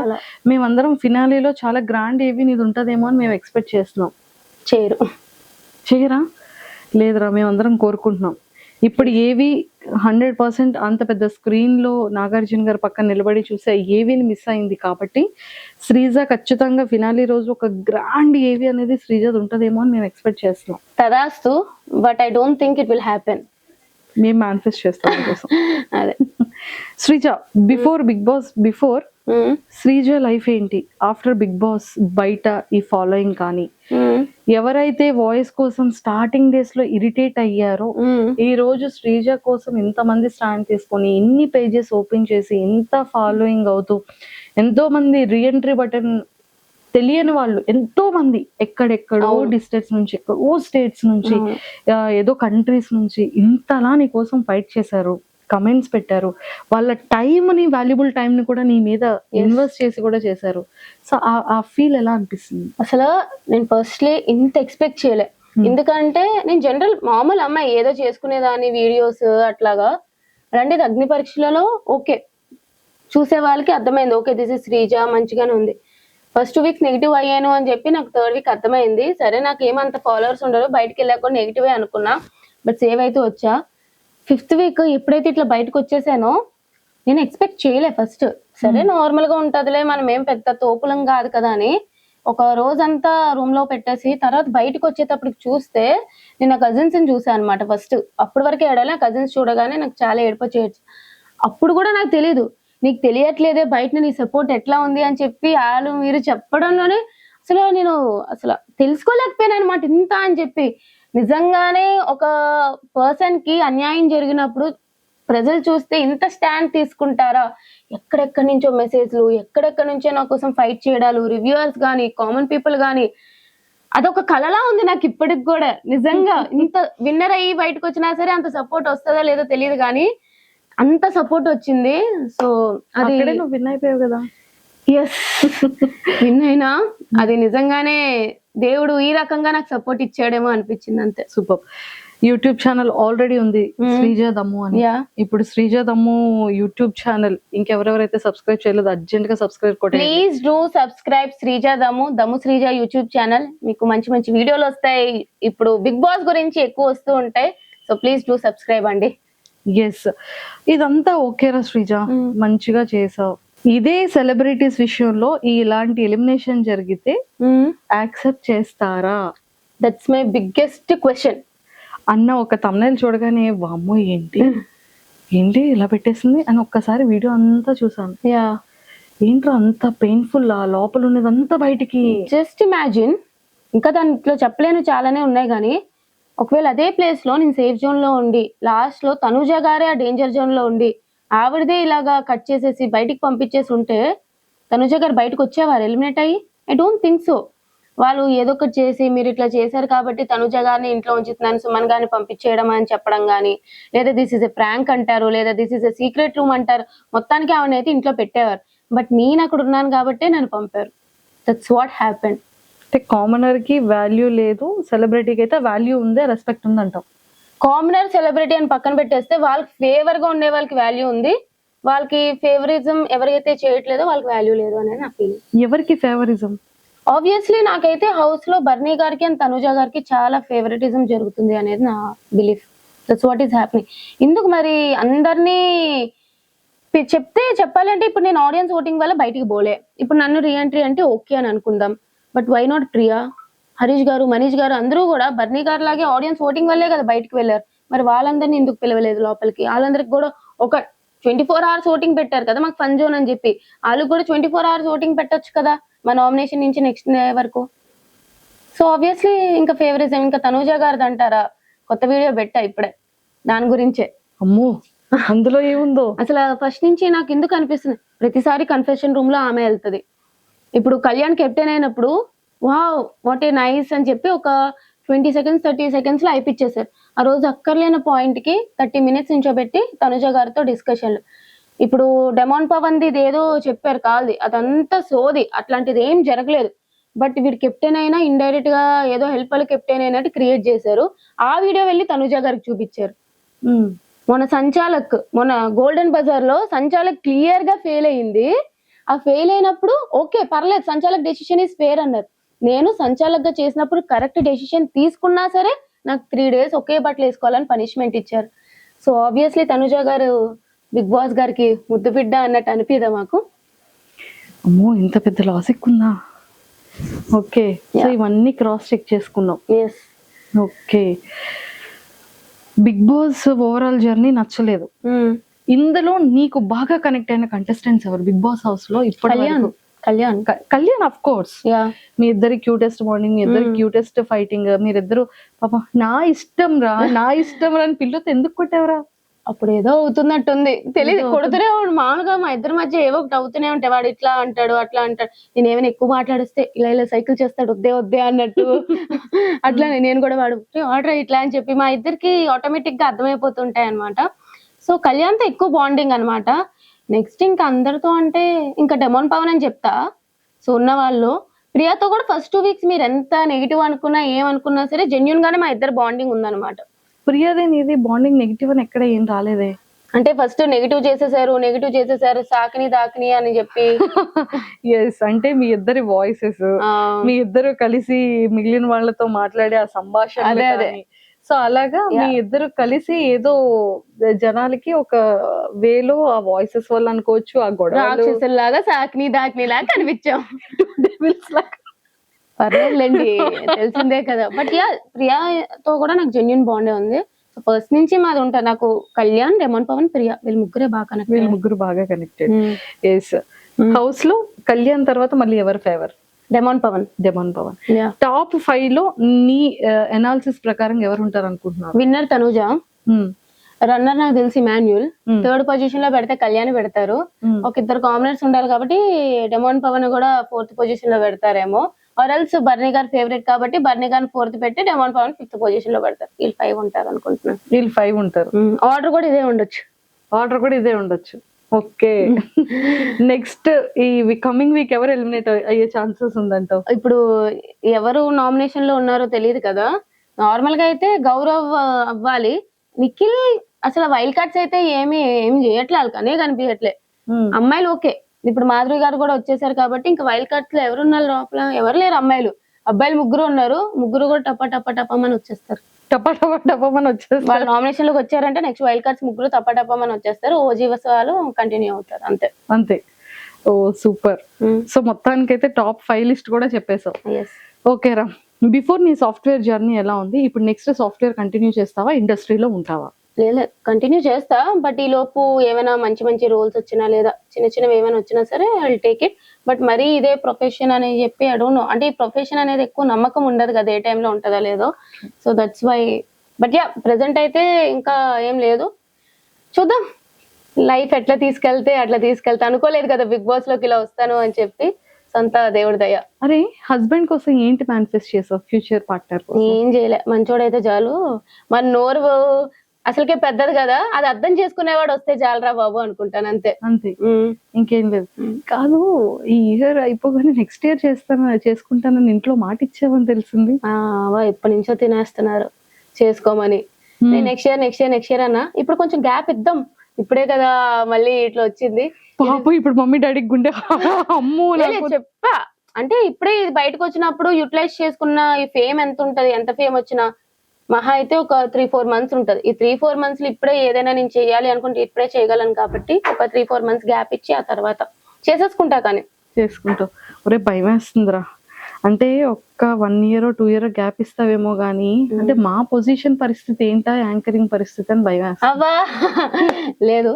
B: మేమందరం ఫినాలీలో చాలా గ్రాండ్ ఏవి నీది ఉంటదేమో అని మేము ఎక్స్పెక్ట్ చేస్తున్నాం. చేయరా? లేదురా, మేమందరం కోరుకుంటున్నాం. ఇప్పుడు ఏవి 100% అంత పెద్ద స్క్రీన్ లో నాగార్జున గారు పక్కన నిలబడి చూసే ఏవిని మిస్ అయింది కాబట్టి శ్రీజ ఖచ్చితంగా ఫినాలీ రోజు ఒక గ్రాండ్ ఏవి అనేది శ్రీజ ఉంటదేమో అని మేము ఎక్స్పెక్ట్ చేస్తున్నాం.
C: తదాస్తు, but I don't think it will happen.
B: మేము మేనిఫెస్ట్ చేస్తాం కోసం.
C: అదే
B: Sreeja, Bigg Boss before Sreeja life ఏంటి, ఆఫ్టర్ బిగ్ బాస్ బయట ఈ ఫాలోయింగ్ కానీ, ఎవరైతే వాయిస్ కోసం స్టార్టింగ్ డేస్ లో ఇరిటేట్ అయ్యారో ఈ రోజు శ్రీజ కోసం ఎంతమంది స్టాండ్ తీసుకొని ఇన్ని పేజెస్ ఓపెన్ చేసి ఇంత ఫాలోయింగ్ అవుతూ ఎంతో మంది రీఎంట్రీ బటన్ తెలియని వాళ్ళు ఎంతో మంది ఎక్కడెక్కడో డిస్ట్రిక్ట్స్ నుంచి, ఎక్కడో స్టేట్స్ నుంచి, ఏదో కంట్రీస్ నుంచి ఇంతలా నీ కోసం ఫైట్ చేశారు, కమెంట్స్ పెట్టారు, వాళ్ళ టైంని, వాల్యుబుల్ టైంని కూడా నీ మీద ఇన్వెస్ట్ చేసి కూడా చేశారు. సో ఆ ఫీల్ ఎలా అనిపిస్తుంది?
C: అసలు నేను ఫస్ట్లీ ఇంత ఎక్స్పెక్ట్ చేయలే. ఎందుకంటే నేను జనరల్ మామూలు అమ్మాయి, ఏదో చేసుకునేదాన్ని వీడియోస్ అట్లాగా. అలాంటిది అగ్ని పరీక్షలలో ఓకే చూసే వాళ్ళకి అర్థమైంది, ఓకే దిస్ ఇస్ శ్రీజ మంచిగానే ఉంది. ఫస్ట్ 2 వీక్స్ నెగిటివ్ అయ్యాను అని చెప్పి నాకు 3rd వీక్ అర్థమైంది. సరే నాకు ఏమంత ఫాలోవర్స్ ఉండరు, బయటకు వెళ్ళాక కూడా నెగిటివే అనుకున్నా, బట్ సేవ్ అయితే వచ్చా. 5th వీక్ ఎప్పుడైతే ఇట్లా బయటకు వచ్చేసానో నేను ఎక్స్పెక్ట్ చేయలే ఫస్ట్. సరే నార్మల్ గా ఉంటదిలే, మనం ఏం పెద్ద తోపులం కాదు కదా అని ఒక రోజంతా రూమ్ లో పెట్టేసి తర్వాత బయటకు వచ్చేటప్పటికి చూస్తే నేను నా కజిన్స్ ని చూసాను అనమాట. ఫస్ట్ అప్పటి వరకు ఏడాలి, కజిన్స్ చూడగానే నాకు చాలా ఏడుపు వచ్చేయచ్చు. అప్పుడు కూడా నాకు తెలీదు, నీకు తెలియట్లేదే బయట నీ సపోర్ట్ ఎట్లా ఉంది అని చెప్పి వాళ్ళు మీరు చెప్పడంలోనే నేను తెలుసుకోలేకపోయాను అనమాట ఇంత అని చెప్పి. నిజంగానే ఒక పర్సన్ కి అన్యాయం జరిగినప్పుడు ప్రజలు చూస్తే ఇంత స్టాండ్ తీసుకుంటారా? ఎక్కడెక్కడి నుంచో మెసేజ్లు, ఎక్కడెక్కడి నుంచో నా కోసం ఫైట్ చేయడాలు, రివ్యూవర్స్ గానీ, కామన్ పీపుల్ గానీ, అదొక కళలా ఉంది నాకు ఇప్పటికి కూడా. నిజంగా ఇంత విన్నర్ అయ్యి బయటకు వచ్చినా సరే అంత సపోర్ట్ వస్తుందో లేదో తెలియదు కానీ అంత సపోర్ట్ వచ్చింది. సో అది
B: నువ్వు విన్ అయిపోయావు కదా.
C: ఎస్, విన్ అయినా అది నిజంగానే దేవుడు ఈ రకంగా నాకు సపోర్ట్ ఇచ్చాడేమో అనిపించింది అంతే.
B: సూపర్. యూట్యూబ్ ఛానల్ ఆల్రెడీ ఉంది, శ్రీజ దమ్ము అని.
C: యా
B: ఇప్పుడు శ్రీజ దమ్ము యూట్యూబ్ ఛానల్ ఇంకెవరెవరైతే సబ్స్క్రైబ్ చేయలేదు అర్జెంట్ గా సబ్స్క్రైబ్ కొట్టండి.
C: ప్లీజ్ డూ సబ్స్క్రైబ్ శ్రీజ దమ్ము శ్రీజ యూట్యూబ్ ఛానల్. మీకు మంచి మంచి వీడియోలు వస్తాయి. ఇప్పుడు బిగ్ బాస్ గురించి ఎక్కువ వస్తూ ఉంటాయి. సో ప్లీజ్ డూ సబ్స్క్రైబ్ అండి.
B: ఎస్, ఇదంతా ఓకేరా శ్రీజ, మంచిగా చేసావు. ఇదే సెలబ్రిటీస్ విషయంలో ఇలాంటి ఎలిమినేషన్ జరిగితే యాక్సెప్ట్ చేస్తారా?
C: దట్స్ మై బిగ్గెస్ట్ క్వశ్చన్
B: అన్న ఒక తమ్నైల్ చూడగానే వామ్మో ఏంటి ఇలా పెట్టేసింది అని ఒక్కసారి వీడియో అంతా చూసాను.
C: యా
B: ఏంట్రా అంత పెయిన్ఫుల్, ఆ లోపల ఉన్నదంతా బయటికి.
C: జస్ట్ ఇమాజిన్, ఇంకా దాంట్లో చెప్పలేను చాలానే ఉన్నాయి కానీ ఒకవేళ అదే ప్లేస్ లో నేను సేఫ్ జోన్ లో ఉండి లాస్ట్ లో తనుజ గారే ఆ డేంజర్ జోన్ లో ఉండి ఆవిడదే ఇలాగా కట్ చేసేసి బయటికి పంపించేసి ఉంటే తనుజ గారు బయటకు వచ్చేవారు ఎలిమినేట్ అయ్యి? I don't think so. వాళ్ళు ఏదో ఒకటి చేసి మీరు ఇట్లా చేశారు కాబట్టి తనుజ గారిని ఇంట్లో ఉంచుతున్నాను, సుమన్ గారిని పంపించేయడం అని చెప్పడం కానీ, లేదా దిస్ ఇస్ ఎ ప్రాంక్ అంటారు, లేదా this is a secret room అంటారు. మొత్తానికి ఆవిడ అయితే ఇంట్లో పెట్టేవారు. బట్ నేను అక్కడ ఉన్నాను కాబట్టి నన్ను పంపారు. That's what happen.
B: అంటే కామనర్ కి వాల్యూ లేదు, సెలబ్రిటీకి అయితే వాల్యూ ఉంది, రెస్పెక్ట్ ఉంది అంటాం.
C: కామనర్ సెలబ్రిటీ అని పక్కన పెట్టేస్తే వాళ్ళకి ఫేవర్ గా ఉండే వాళ్ళకి వాల్యూ ఉంది, వాళ్ళకి ఫేవరిజం ఎవరైతే చేయట్లేదో వాళ్ళకి వాల్యూ లేదు అనేది నా ఫీలింగ్.
B: ఎవరికి ఫేవరిజం?
C: ఆబ్వియస్లీ నాకైతే హౌస్ లో బర్నీ గారికి అండ్ తనుజ గారికి చాలా ఫేవరెటిజం జరుగుతుంది అనేది నా belief. That's what is happening. ఎందుకు మరి అందరినీ చెప్తే చెప్పాలంటే ఇప్పుడు నేను ఆడియన్స్ ఓటింగ్ వల్ల బయటికి పోలే, ఇప్పుడు నన్ను రీఎంట్రీ అంటే ఓకే అని అనుకుందాం. But why not Priya, Harish garu, Manish గారు అందరూ కూడా బర్నీ గారు లాగే ఆడియన్స్ ఓటింగ్ వల్లే కదా బయటకు వెళ్ళారు. మరి వాళ్ళందరినీ ఎందుకు పిలవలేదు లోపలికి? వాళ్ళందరికి కూడా ఒక 24 hours ఓటింగ్ పెట్టారు కదా మాకు ఫన్ జోన్ అని చెప్పి, వాళ్ళు కూడా 24 hours ఓటింగ్ పెట్టొచ్చు కదా మా నామినేషన్ నుంచి నెక్స్ట్ వరకు. సో ఆబ్వియస్లీ ఇంకా ఫేవరిజం ఇంకా తనూజ గారిది అంటారా? కొత్త వీడియో పెట్టా ఇప్పుడే దాని గురించే.
B: అమ్మో అందులో ఏముందో
C: అసలు ఫస్ట్ నుంచి నాకు ఎందుకు అనిపిస్తుంది, ప్రతిసారి కన్ఫెషన్ రూమ్ లో ఆమె వెళ్తుంది. ఇప్పుడు కళ్యాణ్ కెప్టెన్ అయినప్పుడు వావ్ వాట్ ఏ నైస్ అని చెప్పి ఒక 20 seconds 30 seconds లో అయిపిచ్చేసారు. ఆ రోజు అక్కర్లేని పాయింట్ కి 30 minutes నుంచోబెట్టి తనుజ గారితో డిస్కషన్లు. ఇప్పుడు డెమాన్ పవన్ ది ఏదో చెప్పారు కాల్ది, అదంతా సోది, అట్లాంటిది ఏం జరగలేదు. బట్ వీడు కెప్టెన్ అయినా ఇండైరెక్ట్ గా ఏదో హెల్ప్ వాళ్ళు కెప్టెన్ అయినట్టు క్రియేట్ చేశారు. ఆ వీడియో వెళ్ళి తనుజ గారికి చూపించారు. మొన్న గోల్డెన్ బజార్ లో సంచాలక్ క్లియర్ గా ఫెయిల్ అయ్యింది. ఆ ఫెయిల్ అయినప్పుడు ఓకే పర్లేదు, సంచాలక్ డెసిషన్ ఈస్ ఫేర్ అన్నారు. నేను సంచాలక్ గా చేసినప్పుడు కరెక్ట్ డెసిషన్ తీసుకున్నా సరే నాకు 3 days ఒకే బట్టలు వేసుకోవాలని పనిష్మెంట్ ఇచ్చారు. సో ఆబ్వియస్లీ తనుజ గారు బిగ్ బాస్ గారికి ముద్దు బిడ్డ అన్నట్టు అనిపిదా మాకు?
B: అమ్మో ఇంత పెద్ద లాజిక్ ఉందా? ఓకే, సో ఇవన్నీ క్రాస్ చెక్ చేసుకున్నాం.
C: Yes.
B: Okay, Bigg Boss overall journey నచ్చలేదు. ఇందులో నీకు బాగా కనెక్ట్ అయిన కంటెస్టెంట్స్ ఎవరు బిగ్ బాస్ హౌస్ లో? ఇప్పుడు కళ్యాణ్ ఆఫ్ కోర్స్. మీ ఇద్దరి క్యూటెస్ట్ మార్నింగ్, మీ ఇద్దరి క్యూటెస్ట్ ఫైటింగ్, మీరిద్దరు పాప నా ఇష్టం రా అని పిల్లతో ఎందుకు కొట్టావరా?
C: అప్పుడు ఏదో అవుతున్నట్టుంది తెలియదు, కొడుతూనే వాడు మామూలుగా మా ఇద్దరి మధ్య ఏవో ఒకటి అవుతూనే ఉంటాయి. వాడు ఇట్లా అంటాడు అట్లా అంటాడు, నేను ఏమైనా ఎక్కువ మాట్లాడిస్తే ఇలా సైకిల్ చేస్తాడు వద్దే అన్నట్టు. అట్లా నేను కూడా వాడు ఆర్డర్ ఇట్లా అని చెప్పి మా ఇద్దరికి ఆటోమేటిక్ గా అర్థమైపోతుంటాయి అనమాట. సో కళ్యాణ్తో ఎక్కువ బాండింగ్ అనమాట. నెక్స్ట్ ఇంకా అందరితో అంటే ఇంకా డెమాన్ పవన్ అని చెప్తా. సో ఉన్న వాళ్ళు ప్రియాతో కూడా ఫస్ట్ 2 weeks మీరు ఎంత నెగిటివ్ అనుకున్నా ఏమనుకున్నా సరే జెన్యున్ గానే మా ఇద్దరు బాండింగ్ ఉందన్నమాట.
B: ప్రియాదే నీది బాండింగ్ నెగిటివ్ అని ఎక్కడ ఏం రాలేదే.
C: అంటే ఫస్ట్ నెగిటివ్ చేసేసారు సాకిని దాకిని అని చెప్పి.
B: ఎస్, అంటే మీ ఇద్దరి వాయిసెస్, మీ ఇద్దరు కలిసి మిగిలిన వాళ్ళతో మాట్లాడే ఆ సంభాషణ,
C: అదే
B: సో అలాగా మీ ఇద్దరు కలిసి ఏదో జనాలకి ఒక వేలో ఆ వాయిసెస్ వల్ల అనుకోవచ్చు, ఆ గొడవ
C: లాగా సాకిని దాకిని లాగా కనిపించాం. పర్లేదులేండి తెలిసిందే కదా. బట్ యా ప్రియాతో కూడా నాకు జెన్యున్ బాండే ఉంది. సో ఫస్ట్ నుంచి మాది ఉంటా. నాకు కళ్యాణ్, డెమాన్ పవన్, ప్రియా వీళ్ళు ముగ్గురు బాగా కనెక్టెడ్.
B: ఎస్, హౌస్ లో కళ్యాణ్ తర్వాత మళ్ళీ ఎవరు ఫేవర్?
C: డెమాన్ పవన్.
B: టాప్ 5 లో నీ అనాలిసిస్ ప్రకారం ఎవరు ఉంటారు అనుకుంటున్నారు?
C: విన్నర్ తనుజ, రన్నర్ నాకు తెలిసి మాన్యుల్, 3rd పొజిషన్ లో పెడితే కళ్యాణ్ పెడతారు. ఒక 2 కామనర్స్ ఉండాలి కాబట్టి డెమాన్ పవన్ కూడా 4th పొజిషన్ లో పెడతారేమో. ఆర్ఎల్స్ బర్నీ గారు ఫేవరెట్ కాబట్టి బర్నీ గారిని 4th పెట్టి డెమాన్ పవన్ 5th పొజిషన్ లో పెడతారు. వీళ్ళు 5 ఉంటారు అనుకుంటున్నాను.
B: వీళ్ళు 5 ఉంటారు.
C: ఆర్డర్ కూడా ఇదే ఉండొచ్చు.
B: ఓకే, నెక్స్ట్ ఈ కమింగ్ వీక్ ఎవరు ఎలిమినేట్ అయ్యే ఛాన్సెస్ ఉందంటావు?
C: ఇప్పుడు ఎవరు నామినేషన్ లో ఉన్నారో తెలియదు కదా. నార్మల్ గా అయితే గౌరవ్ అవ్వాలి. నిఖిల్ అసలు వైల్డ్ కార్డ్స్ అయితే ఏమి చేయట్లే, వాళ్ళకనే కనిపించట్లే. అమ్మాయిలు ఓకే, ఇప్పుడు మాధురి గారు కూడా వచ్చేసారు కాబట్టి ఇంకా వైల్డ్ కార్డ్స్ లో ఎవరున్నారు లోపల? ఎవరు లేరు అమ్మాయిలు. అబ్బాయిలు 3 ఉన్నారు, 3 కూడా టపమని వచ్చేస్తారు.
B: టపమని వచ్చేస్తారు.
C: వాళ్ళు నామినేషన్ లోకి వచ్చారంటే నెక్స్ట్ వైల్డ్ కార్డ్స్ 3 టపమని వచ్చేస్తారు. ఓజీవస్ వాళ్ళు కంటిన్యూ అవుతారు అంతే.
B: అంతే. ఓ సూపర్. సో మొత్తానికి అయితే టాప్ 5 లిస్ట్ కూడా చెప్పేసావు. ఓకే రా, బిఫోర్ నీ సాఫ్ట్వేర్ జర్నీ ఎలా ఉంది, ఇప్పుడు నెక్స్ట్ సాఫ్ట్వేర్ కంటిన్యూ చేస్తావా, ఇండస్ట్రీలో ఉంటావా?
C: లేదు, కంటిన్యూ చేస్తా. బట్ ఈ లోపు ఏమైనా మంచి రోల్స్ వచ్చినా లేదా చిన్నవి ఏమైనా వచ్చినా సరే I will take it. But మరీ ఇదే ప్రొఫెషన్ అని చెప్పి ఐ డోంట్ నో, అంటే ఈ ప్రొఫెషన్ అనేది ఎక్కువ నమ్మకం ఉండదు కదా, ఏ టైంలో ఉంటుందో లేదో. So that's why. But ya, present అయితే ఇంకా ఏం లేదు, చూద్దాం లైఫ్ ఎట్లా తీసుకెళ్తే అట్లా తీసుకెళ్తా. అనుకోలేదు కదా బిగ్ బాస్ లోకి ఇలా వస్తాను అని చెప్పి, సొంత దేవుడి దయ.
B: అరే హస్బెండ్ కోసం ఏంటి మేనిఫెస్ట్ చేసావు, ఫ్యూచర్ పార్ట్నర్?
C: ఏం చేయలే, మంచోడైతే చాలు. మన నోరు అసలుకే పెద్దది కదా, అది అర్థం చేసుకునేవాడు వస్తే చాలరా బాబు అనుకుంటాను అంతే.
B: అంతే, ఇంకేం లేదు. కాదు, ఈ ఇయర్ అయిపోగానే నెక్స్ట్ ఇయర్ చేసుకుంటానని ఇంట్లో మాట ఇచ్చావని తెలిసింది.
C: ఎప్పటి నుంచో తినేస్తున్నారు చేసుకోమని. నెక్స్ట్ ఇయర్ అన్నా. ఇప్పుడు కొంచెం గ్యాప్ ఇద్దాం, ఇప్పుడే కదా మళ్ళీ ఇట్లా వచ్చింది.
B: పాపం ఇప్పుడు మమ్మీ డాడీకి గుండె అమ్మో
C: చెప్పా. అంటే ఇప్పుడే ఇది బయటకు వచ్చినప్పుడు యూటిలైజ్ చేసుకున్న ఈ ఫేమ్ ఎంత ఉంటది, ఎంత ఫేమ్ వచ్చినా మహా అయితే ఒక 3-4 months ఉంటది. ఈ 3-4 months ఇప్పుడే ఏదైనా నేను చేయాలి అనుకుంటే ఇప్పుడే చేయగలను కాబట్టి ఒక 3-4 months గ్యాప్ ఇచ్చి ఆ తర్వాత చేసేసుకుంటా. కానీ
B: చేసుకుంటావు. ఒరే భయం వేస్తుందిరా, అంటే ఒక్క 1 year 2 year గ్యాప్ ఇస్తావేమో గానీ, అంటే మా పొజిషన్ పరిస్థితి ఏంటా, యాంకరింగ్ పరిస్థితి అని భయం వేస్తా.
C: అవ్వా లేదు,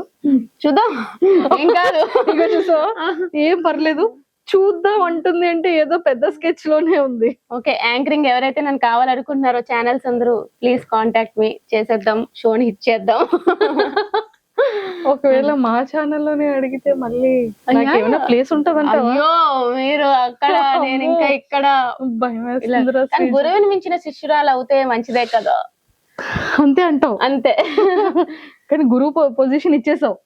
C: చూద్దాం. ఏం కాదు,
B: ఏం పర్లేదు, చూద్దాం అంటుంది అంటే ఏదో పెద్ద స్కెచ్ లోనే ఉంది.
C: ఓకే, యాంకరింగ్ ఎవరైతే నన్ను కావాలనుకుంటున్నారో ఛానల్స్ అందరూ ప్లీజ్ కాంటాక్ట్ మీ, చేసేద్దాం, షోని హిట్ చేద్దాం.
B: ఒకవేళ మా ఛానల్లోనే అడిగితే మళ్ళీ ఏమైనా ప్లేస్ ఉంటదంట?
C: అయ్యో మీరు అక్కడ, నేను ఇంకా ఇక్కడ.
B: భయం వేస్తుంది.
C: గురువుని మించిన శిష్యురాలు అవుతే మంచిదే కదా.
B: అంతే అంటావు?
C: అంతే.
B: కానీ గురువు పొజిషన్ ఇచ్చేసావు.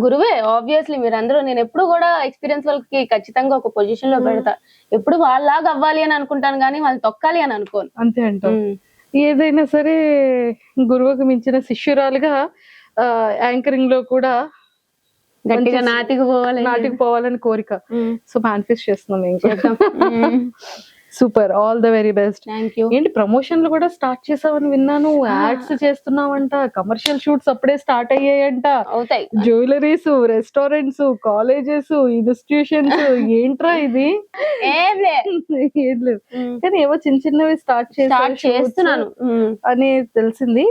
C: గురువే ఆబ్వియస్లీ. మీరందరూ, నేను ఎప్పుడు కూడా ఎక్స్పీరియన్స్ వాళ్ళకి ఖచ్చితంగా ఒక పొజిషన్ లో పెడతా. ఎప్పుడు వాళ్ళలాగా అవ్వాలి అని అనుకుంటాను కానీ వాళ్ళు తొక్కాలి అని అనుకోను.
B: అంతే అంటావు. ఏదైనా సరే గురువుకు మించిన శిష్యురాలుగా యాంకరింగ్ లో కూడా
C: గట్టిగా నాటికి పోవాలని
B: కోరిక. సో మేనిఫెస్ట్ చేస్తున్నాం ఇంకా. Super, all the very best. ఏంటి ప్రమోషన్లు కూడా స్టార్ట్ చేసావని విన్నాను, యాడ్స్ చేస్తున్నావంట, కమర్షియల్ షూట్స్ అప్పుడే స్టార్ట్ అయ్యాయంట.
C: అవుతాయి.
B: జ్యువెలరీస్, రెస్టారెంట్స్, కాలేజెస్, ఇన్స్టిట్యూషన్స్, ఏంట్రా ఇది?
C: ఏం
B: లేదు కానీ ఏవో చిన్నవి స్టార్ట్ చేస్తున్నాను అని తెలిసింది.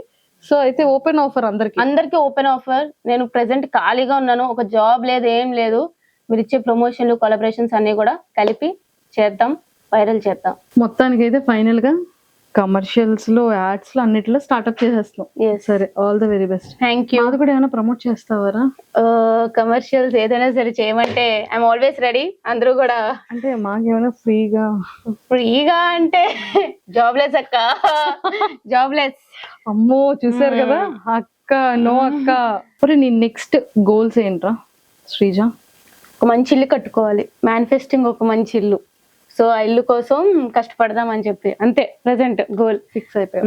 B: సో అయితే ఓపెన్ ఆఫర్ అందరికి
C: ఓపెన్ ఆఫర్. నేను ప్రెసెంట్ ఖాళీగా ఉన్నాను, ఒక జాబ్ లేదు, ఏం లేదు. మీరు ఇచ్చే ప్రమోషన్లు, కొలాబరేషన్స్ అన్ని కూడా కలిపి చేద్దాం, వైరల్ చేద్దాం.
B: మొత్తానికి అయితే ఫైనల్ గా కమర్షియల్స్ లో, యాడ్స్ లో, అన్నిటిలో స్టార్ట్అప్ చేసేస్తాం. సరే, all the very best.
C: Thank you.
B: అది కూడా ఏమైనా ప్రమోట్ చేస్తావారా?
C: కమర్షియల్స్ ఏదైనా సరే చేయమంటే ఐఎమ్ ఆల్వేస్ రెడీ. అందరూ కూడా. అంటే
B: మాకేమైనా
C: ఫ్రీగా అంటే జాబ్లెస్ అక్క, జాబ్లెస్.
B: అమ్మో చూసారు కదా అక్క, నో అక్క. మరి నీ నెక్స్ట్ గోల్స్ ఏంట్రా శ్రీజ?
C: ఒక మంచి ఇల్లు కట్టుకోవాలి, మేనిఫెస్టింగ్ ఒక మంచి ఇల్లు. సో ఆ ఇల్లు కోసం కష్టపడదాం అని చెప్పి అంతే ప్రెసెంట్ గోల్
B: ఫిక్స్ అయిపోయాం.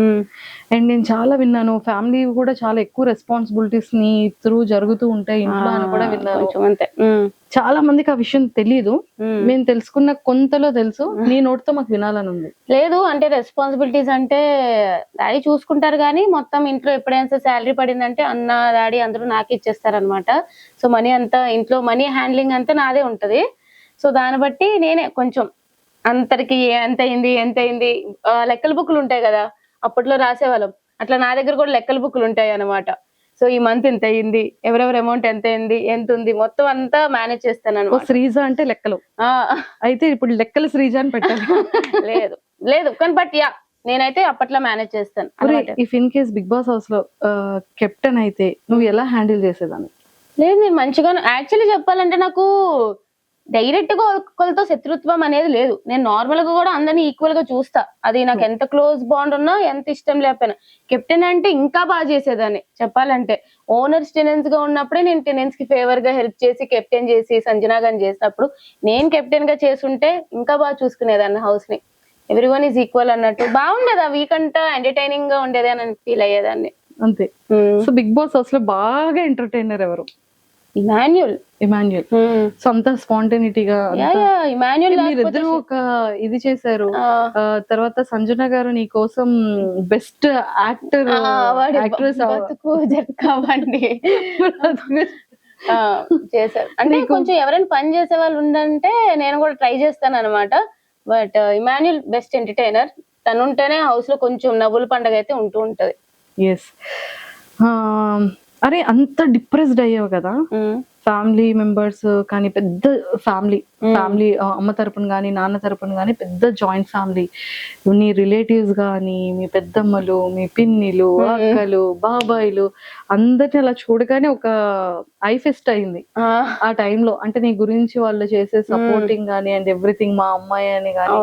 B: అండ్ నేను చాలా విన్నాను, ఫ్యామిలీ కూడా చాలా ఎక్కువ రెస్పాన్సిబిలిటీస్ ని త్రూ జరుగుతూ ఉంటాయి ఇంట్లో అని కూడా విన్నాను.
C: అంతే,
B: చాలా మందికి ఆ విషయం తెలియదు. మేము తెలుసుకున్న కొంతలో తెలుసు, నీ నోటితో మాకు వినాలని ఉంది.
C: లేదు అంటే రెస్పాన్సిబిలిటీస్ అంటే డాడీ చూసుకుంటారు కానీ మొత్తం ఇంట్లో ఎప్పుడైనా శాలరీ పడిందంటే అన్న, డాడీ అందరూ నాకే ఇచ్చేస్తారనమాట. సో మనీ అంతా ఇంట్లో, మనీ హ్యాండ్లింగ్ అంతా నాదే ఉంటది. సో దాన్ని బట్టి నేనే కొంచెం అంతరికి ఎంత అయింది లెక్కల బుక్లు ఉంటాయి కదా, అప్పట్లో రాసేవాళ్ళం, అట్లా నా దగ్గర కూడా లెక్కల బుక్లు ఉంటాయి అనమాట. సో ఈ మంత్ ఇంత అయింది, ఎవరెవరి అమౌంట్ ఎంత అయింది, ఎంత ఉంది, మొత్తం అంతా మేనేజ్ చేస్తాను.
B: శ్రీజ అంటే లెక్కలు. అయితే ఇప్పుడు లెక్కలు శ్రీజ అని పెట్టాలి.
C: లేదు కానీ బట్ యా, నేనైతే అప్పట్లో మేనేజ్ చేస్తాను.
B: If in case Bigg Boss house లో కెప్టెన్ అయితే నువ్వు ఎలా హ్యాండిల్ చేసేదాన్ని?
C: లేదు, నేను మంచిగా, యాక్చువల్లీ చెప్పాలంటే నాకు డైరెక్ట్ గా ఒకరితో శత్రుత్వం అనేది లేదు. నేను నార్మల్ గా కూడా అందరినీ ఈక్వల్ గా చూస్తా. అది నాకు ఎంత క్లోజ్ బాండ్ ఉన్నా, ఎంత ఇష్టం లేకపోయినా. కెప్టెన్ అంటే ఇంకా బాగా చేసేదాన్ని చెప్పాలంటే. ఓనర్స్ టెనెన్స్ గా ఉన్నప్పుడే నేను టెనెన్స్ కి ఫేవర్ గా హెల్ప్ చేసి, కెప్టెన్ చేసి, సంజనా గాని చేసినప్పుడు నేను కెప్టెన్ గా చేసుంటే ఇంకా బాగా చూసుకునేదాన్ని హౌస్ ని. ఎవ్రీవన్ ఈజ్ ఈక్వల్ అన్నట్టు బాగుండేది. ఆ వీక్ అంతా ఎంటర్టైనింగ్ గా ఉండేది అని ఫీల్ అయ్యేదాన్ని.
B: అంతే. సో బిగ్ బాస్ హౌస్ లో బాగా ఎంటర్టైనర్ ఎవరు?
C: ఇమాన్యుల్.
B: సో అంత స్పాంటేనిటీగా
C: ఇమాన్యుల్
B: మీరిద్దరు ఒక ఇది చేశారు. తర్వాత సంజన గారు నీ కోసం బెస్ట్ యాక్టర్ యాక్ట్రెస్
C: జరగవండి చేశారు. అంటే కొంచెం ఎవరైనా పని చేసే వాళ్ళు ఉండంటే నేను కూడా ట్రై చేస్తాను అనమాట. But Emmanuel best entertainer. తను ఉంటేనే హౌస్ లో కొంచెం నవ్వుల పండుగ అయితే ఉంటూ ఉంటది.
B: ఎస్. అరే అంత డిప్రెస్డ్ అయ్యావు కదా, ఫ్యామిలీ మెంబర్స్ కానీ పెద్ద ఫ్యామిలీ అమ్మ తరపున కానీ నాన్న తరపున కానీ పెద్ద జాయింట్ ఫ్యామిలీ, నీ రిలేటివ్స్ కానీ మీ పెద్దమ్మలు మీ పిన్నిలు అక్కలు బాబాయిలు అందరిని అలా చూడగానే ఒక ఐ ఫెస్ట్ అయింది ఆ టైంలో. అంటే నీ గురించి వాళ్ళు చేసే సపోర్టింగ్ కానీ అండ్ ఎవ్రీథింగ్ మా అమ్మాయి అని కానీ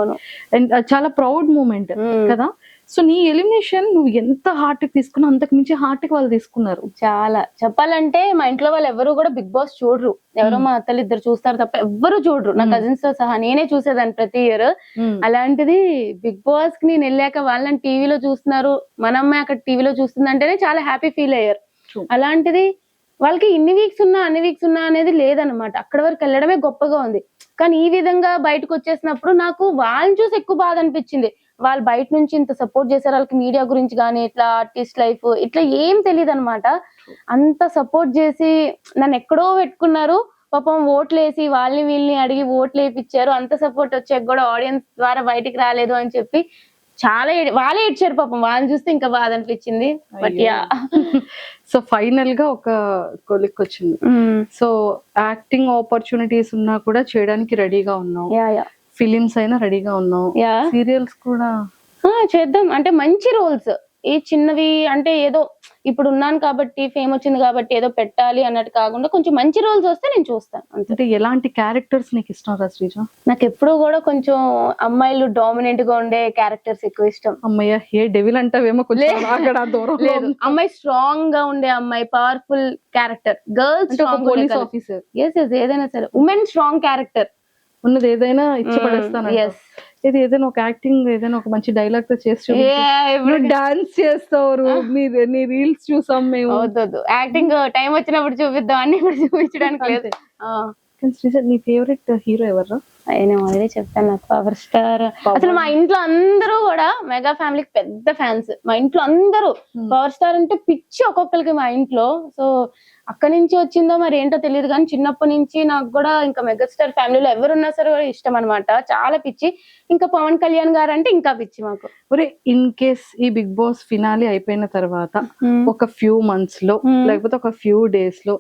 B: అండ్ చాలా ప్రౌడ్ మూమెంట్ కదా. సో నీ ఎలిమినేషన్ నువ్వు ఎంత హార్ట్ కి తీసుకున్నావు అంతకు మించి హార్ట్ కి వాళ్ళు తీసుకున్నారు.
C: చాలా చెప్పాలంటే మా ఇంట్లో వాళ్ళు ఎవరు కూడా బిగ్ బాస్ చూడరు. ఎవరో మా అత్తలు ఇద్దరు చూస్తారు తప్ప ఎవ్వరు చూడరు, నా కజిన్స్ తో సహా. నేనే చూసేదాన్ని ప్రతి ఇయర్. అలాంటిది బిగ్ బాస్ కి నేను వెళ్ళాక వాళ్ళని టీవీలో చూస్తున్నారు, మన అమ్మాయి అక్కడ టీవీలో చూస్తుంది అంటేనే చాలా హ్యాపీ ఫీల్ అయ్యారు. అలాంటిది వాళ్ళకి ఇన్ని వీక్స్ ఉన్నా అన్ని వీక్స్ ఉన్నా అనేది లేదనమాట. అక్కడ వరకు వెళ్ళడమే గొప్పగా ఉంది. కానీ ఈ విధంగా బయటకు వచ్చేసినప్పుడు నాకు వాళ్ళని చూసి ఎక్కువ బాధ అనిపించింది. వాళ్ళు బయట నుంచి ఇంత సపోర్ట్ చేశారు, వాళ్ళకి మీడియా గురించి కానీ ఇట్లా ఆర్టిస్ట్ లైఫ్ ఇట్లా ఏం తెలియదు అనమాట. అంత సపోర్ట్ చేసి నన్ను ఎక్కడో పెట్టుకున్నారు. పాపం ఓట్లు వేసి వాళ్ళని వీళ్ళని అడిగి ఓట్లు వేయించారు. అంత సపోర్ట్ వచ్చాక కూడా ఆడియన్స్ ద్వారా బయటికి రాలేదు అని చెప్పి చాలా వాళ్ళే ఇచ్చారు పాపం. వాళ్ళని చూస్తే ఇంకా బాధ అనిపించింది. బట్ యా
B: సో ఫైనల్ గా ఒక కొలిక్ వచ్చింది. సో యాక్టింగ్ ఆపర్చునిటీస్ ఉన్నా కూడా చేయడానికి రెడీగా ఉన్నావు, ఫిలిమ్స్ అయినా రెడీగా ఉన్నావు, సీరియల్స్ కూడా
C: చేద్దాం అంటే మంచి రోల్స్. ఈ చిన్నవి అంటే ఏదో ఇప్పుడు ఉన్నాను కాబట్టి ఫేమ్ వచ్చింది కాబట్టి ఏదో పెట్టాలి అన్నట్టు కాకుండా కొంచెం మంచి రోల్స్ వస్తే నేను చూస్తాను.
B: అంటే ఎలాంటి క్యారెక్టర్స్ నీకు ఇష్టం రా శ్రీజ?
C: నాకు ఎప్పుడు కూడా కొంచెం అమ్మాయిలు డామినెంట్ గా ఉండే క్యారెక్టర్స్ ఎక్కువ ఇష్టం.
B: అమ్మాయి ఏ డెవిల్ అంటావేమో
C: లేదు, అమ్మాయి స్ట్రాంగ్ గా ఉండే అమ్మాయి, powerful character. Girls strong
B: police officer
C: ఏదైనా సరే, ఉమెన్ స్ట్రాంగ్ క్యారెక్టర్
B: ఉన్నది ఏదైనా ఇచ్చి పడేస్తాను. ఇది ఏదైనా ఒక యాక్టింగ్ ఏదైనా ఒక మంచి డైలాగ్ తో చేసి డాన్స్ చేస్తారు, నీ రీల్స్ చూసాం మేము.
C: యాక్టింగ్ టైం వచ్చినప్పుడు చూపిద్దాం అన్ని ఇప్పుడు చూపించడానికి లేదు.
B: నీ ఫేవరెట్ హీరో ఎవరు?
C: నేను ఆల్రెడీ చెప్పాను, నాకు పవర్ స్టార్. అసలు మా ఇంట్లో అందరూ కూడా మెగా ఫ్యామిలీకి పెద్ద ఫ్యాన్స్. మా ఇంట్లో అందరూ పవర్ స్టార్ అంటే పిచ్చి ఒక్కొక్కరికి మా ఇంట్లో. సో అక్కడి నుంచి వచ్చిందో మరి ఏంటో తెలియదు కానీ చిన్నప్పటి నుంచి నాకు కూడా ఇంకా మెగాస్టార్ ఫ్యామిలీలో ఎవరున్నా సరే ఇష్టం అనమాట, చాలా పిచ్చి. ఇంకా పవన్ కళ్యాణ్ గారు అంటే ఇంకా పిచ్చి మాకు.
B: ఒరే ఇన్ కేస్ ఈ బిగ్ బాస్ ఫినాలి అయిపోయిన తర్వాత ఒక ఫ్యూ మంత్స్ లో లేకపోతే ఒక ఫ్యూ డేస్ లో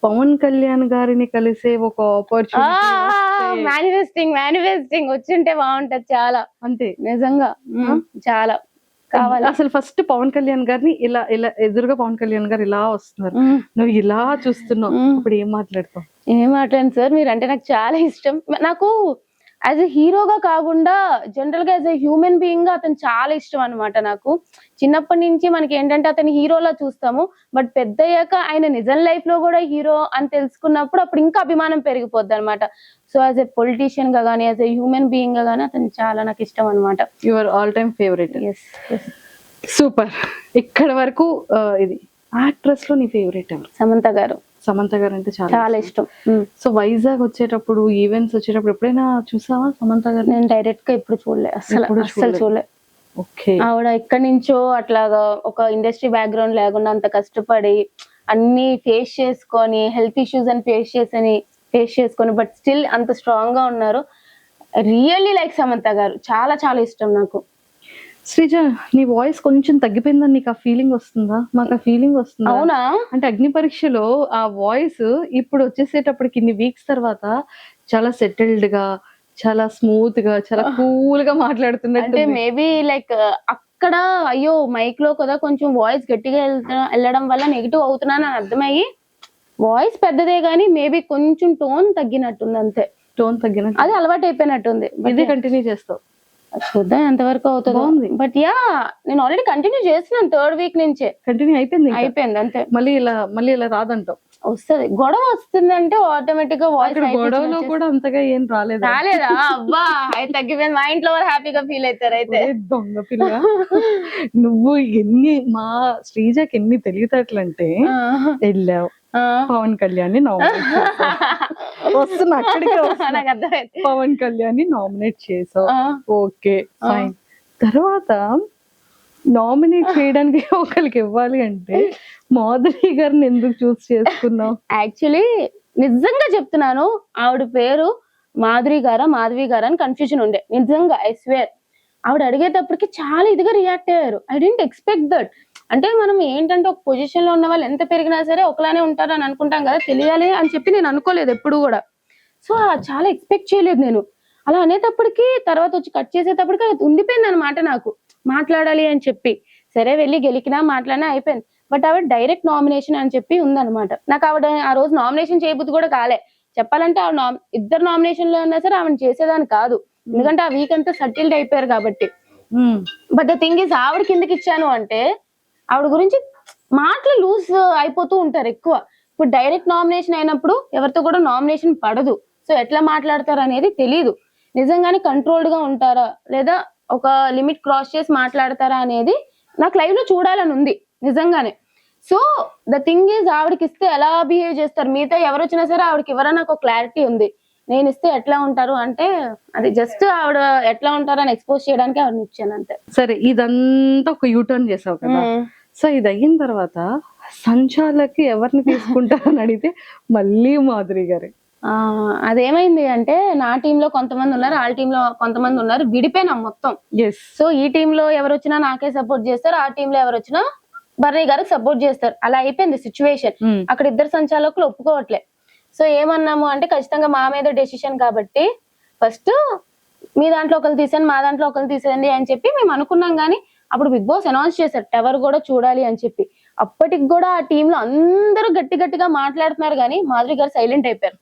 B: పవన్ కళ్యాణ్ గారిని కలిసే ఒక ఆపర్చునిటీ,
C: మేనిఫెస్టింగ్ వచ్చింటే బాగుంటది చాలా.
B: అంతే
C: నిజంగా చాలా కావాలి.
B: అసలు ఫస్ట్ పవన్ కళ్యాణ్ గారిని ఇలా ఇలా ఎదురుగా పవన్ కళ్యాణ్ గారు ఇలా వస్తున్నారు, నువ్వు ఇలా చూస్తున్నావు, ఇప్పుడు ఏం మాట్లాడతావు?
C: ఏం మాట్లాడను సార్, మీరు అంటే నాకు చాలా ఇష్టం. నాకు యాజ్ ఎ హీరోగా కాకుండా జనరల్ గా యాజ్ ఎ హ్యూమన్ బీయింగ్ గా అతను చాలా ఇష్టం అనమాట. నాకు చిన్నప్పటి నుంచి మనకి ఏంటంటే అతని హీరోలా చూస్తాము, బట్ పెద్ద అయ్యాక ఆయన నిజం లైఫ్ లో కూడా హీరో అని తెలుసుకున్నప్పుడు అప్పుడు ఇంకా అభిమానం పెరిగిపోద్ది అనమాట. సో యాజ్ ఎ పొలిటీషియన్ గా గానీ యాజ్ ఎ హ్యూమన్ బీయింగ్ గా గానీ అతను చాలా నాకు ఇష్టం అనమాట.
B: Your all time favourite. Super. ఇక్కడ వరకు ఇది యాక్ట్రెస్ లో నీ ఫేవరెట్ ఎవరు?
C: సమంత గారు.
B: సమంత గారు అంటే
C: చాలా ఇష్టం.
B: సో వైజాగ్ వచ్చేటప్పుడు ఈవెంట్స్ వచ్చేటప్పుడు ఎప్పుడైనా చూసావా సమంత గారు?
C: నేను డైరెక్ట్ గా ఎప్పుడు చూడలే, అసలు చూడలే.
B: ఓకే.
C: ఆవిడ ఎక్కడి నుంచో అట్లాగా ఒక ఇండస్ట్రీ బ్యాక్గ్రౌండ్ లేకుండా అంత కష్టపడి అన్ని ఫేస్ చేసుకొని, హెల్త్ ఇష్యూస్ అని ఫేస్ చేసుకొని బట్ స్టిల్ అంత స్ట్రాంగ్ గా ఉన్నారు. రియల్లీ లైక్ సమంత గారు, చాలా చాలా ఇష్టం నాకు.
B: శ్రీజ నీ వాయిస్ కొంచెం తగ్గిపోయిందని నీకు ఆ ఫీలింగ్ వస్తుందా? మాకు ఆ ఫీలింగ్ వస్తుందా?
C: అవునా?
B: అంటే అగ్ని పరీక్షలో ఆ వాయిస్ ఇప్పుడు వచ్చేసేటప్పటికి ఇన్ని వీక్స్ తర్వాత చాలా సెటిల్డ్ గా, చాలా స్మూత్ గా, చాలా కూల్ గా మాట్లాడుతున్నట్టు.
C: అంటే మేబీ లైక్ అక్కడ అయ్యో మైక్ లో కదా కొంచెం వాయిస్ గట్టిగా వెళ్ళడం వల్ల నెగిటివ్ అవుతున్నాను అని అర్థమయ్యి వాయిస్ పెద్దదే గానీ మేబీ కొంచెం టోన్ తగ్గినట్టుంది అంతే.
B: టోన్ తగ్గినట్టు,
C: అది అలవాటు అయిపోయినట్టుంది.
B: ఇది కంటిన్యూ చేస్తావు?
C: చూద్దాం ఎంతవరకు అవుతుందో.
B: బాగుంది.
C: బట్ యా నేను ఆల్రెడీ కంటిన్యూ చేస్తున్నాను 3rd వీక్ నుంచే.
B: కంటిన్యూ అయిపోయింది ఇంకా.
C: అయిపోయింది అంతే.
B: మళ్ళీ ఇలా రాదంటావు.
C: వస్తది గొడవ వస్తుందంటే ఆటోమేటిక్ గా వాయిస్
B: అక్కడ గొడవలో కూడా అంతగా ఏం రాలేదు.
C: రాలేదా? అబ్బా అయితే తగ్గిపోయింది. మా ఇంట్లో వారు హ్యాపీగా ఫీల్ అవుతారు అయితే.
B: దొంగ పిల్ల నువ్వు మా శ్రీజకి ఎన్ని తెలివితేటలంటే వెళ్ళావు పవన్ కళ్యాణ్ నామినేట్ వస్తున్నా అక్కడికే
C: నాకు అర్థమైంది.
B: పవన్ కళ్యాణ్ నామినేట్ చేసావు. Okay fine. తర్వాత నామినేట్ చేయడానికి ఒకరికి ఇవ్వాలి అంటే మాధురి గారిని ఎందుకు చూస్ చేసుకున్నావు?
C: యాక్చువల్లీ నిజంగా చెప్తున్నాను, ఆవిడ పేరు మాధురి గారా అని కన్ఫ్యూజన్ ఉండే. నిజంగా ఐ స్వేర్ ఆవిడ అడిగేటప్పటికి చాలా ఇదిగా రియాక్ట్ అయ్యారు. I didn't expect that. అంటే మనం ఏంటంటే ఒక పొజిషన్ లో ఉన్న వాళ్ళు ఎంత పెరిగినా సరే ఒకలానే ఉంటారు అని అనుకుంటాం కదా, తెలియాలి అని చెప్పి నేను అనుకోలేదు ఎప్పుడు కూడా. సో చాలా ఎక్స్పెక్ట్ చేయలేదు నేను. అలా అనేటప్పటికి తర్వాత వచ్చి కట్ చేసేటప్పటికి అది ఉండిపోయింది అనమాట నాకు మాట్లాడాలి అని చెప్పి. సరే వెళ్ళి గెలికినా మాట్లాడినా అయిపోయింది. బట్ ఆవిడ డైరెక్ట్ నామినేషన్ అని చెప్పి ఉందన్నమాట. నాకు ఆవిడ ఆ రోజు నామినేషన్ చేయబుద్ధి కూడా కాలే చెప్పాలంటే. ఆవిడ ఇద్దరు నామినేషన్ లో ఉన్నా సరే ఆవిడ చేసేదాన్ని కాదు, ఎందుకంటే ఆ వీక్ అంతా సటిల్డ్ అయిపోయారు కాబట్టి. బట్ ద థింగ్ ఇస్ ఆవిడ కిందకి ఇచ్చాను అంటే ఆవిడ గురించి మాటలు లూజ్ అయిపోతూ ఉంటారు ఎక్కువ. ఇప్పుడు డైరెక్ట్ నామినేషన్ అయినప్పుడు ఎవరితో కూడా నామినేషన్ పడదు. సో ఎట్లా మాట్లాడతారు అనేది తెలీదు. నిజంగానే కంట్రోల్డ్ గా ఉంటారా లేదా ఒక లిమిట్ క్రాస్ చేసి మాట్లాడతారా అనేది నాకు లైవ్ లో చూడాలని ఉంది నిజంగానే. సో ద థింగ్ ఈజ్ ఆవిడకి ఇస్తే ఎలా బిహేవ్ చేస్తారు, మిగతా ఎవరు వచ్చినా సరే ఆవిడకి ఎవరైనా నాకు క్లారిటీ ఉంది. నేను ఇస్తే ఎట్లా ఉంటారు అంటే అది జస్ట్ ఆవిడ ఎట్లా ఉంటారని ఎక్స్పోజ్ చేయడానికి ఆవిడని ఇచ్చాను అంతే.
B: సరే ఇదంతా ఒక యూటర్న్ చేసావు కదా. సో ఇది అయిన తర్వాత సంచాలకి ఎవరిని తీసుకుంటారని అడిగితే మళ్ళీ మాధురి గారే.
C: అదేమైంది అంటే నా టీమ్ లో కొంతమంది ఉన్నారు, వాళ్ళ టీమ్ లో కొంతమంది ఉన్నారు, విడిపోయినాం మొత్తం. సో ఈ టీమ్ లో ఎవరు వచ్చినా నాకే సపోర్ట్ చేస్తారు, ఆ టీమ్ లో ఎవరు వచ్చినా బర్నీ గారికి సపోర్ట్ చేస్తారు. అలా అయిపోయింది సిచ్యువేషన్. అక్కడ ఇద్దరు సంచాలకులు ఒప్పుకోవట్లే. సో ఏమన్నాము అంటే ఖచ్చితంగా మా మీద డెసిషన్ కాబట్టి ఫస్ట్ మీ దాంట్లో ఒకరు తీసేయండి, మా దాంట్లో ఒకరు తీసేయండి అని చెప్పి మేము అనుకున్నాం. కానీ అప్పుడు బిగ్ బాస్ అనౌన్స్ చేశారు టవర్ కూడా చూడాలి అని చెప్పి. అప్పటికి కూడా ఆ టీమ్ లో అందరూ గట్టిగా మాట్లాడుతున్నారు కానీ మాధురి గారు సైలెంట్ అయిపోయారు.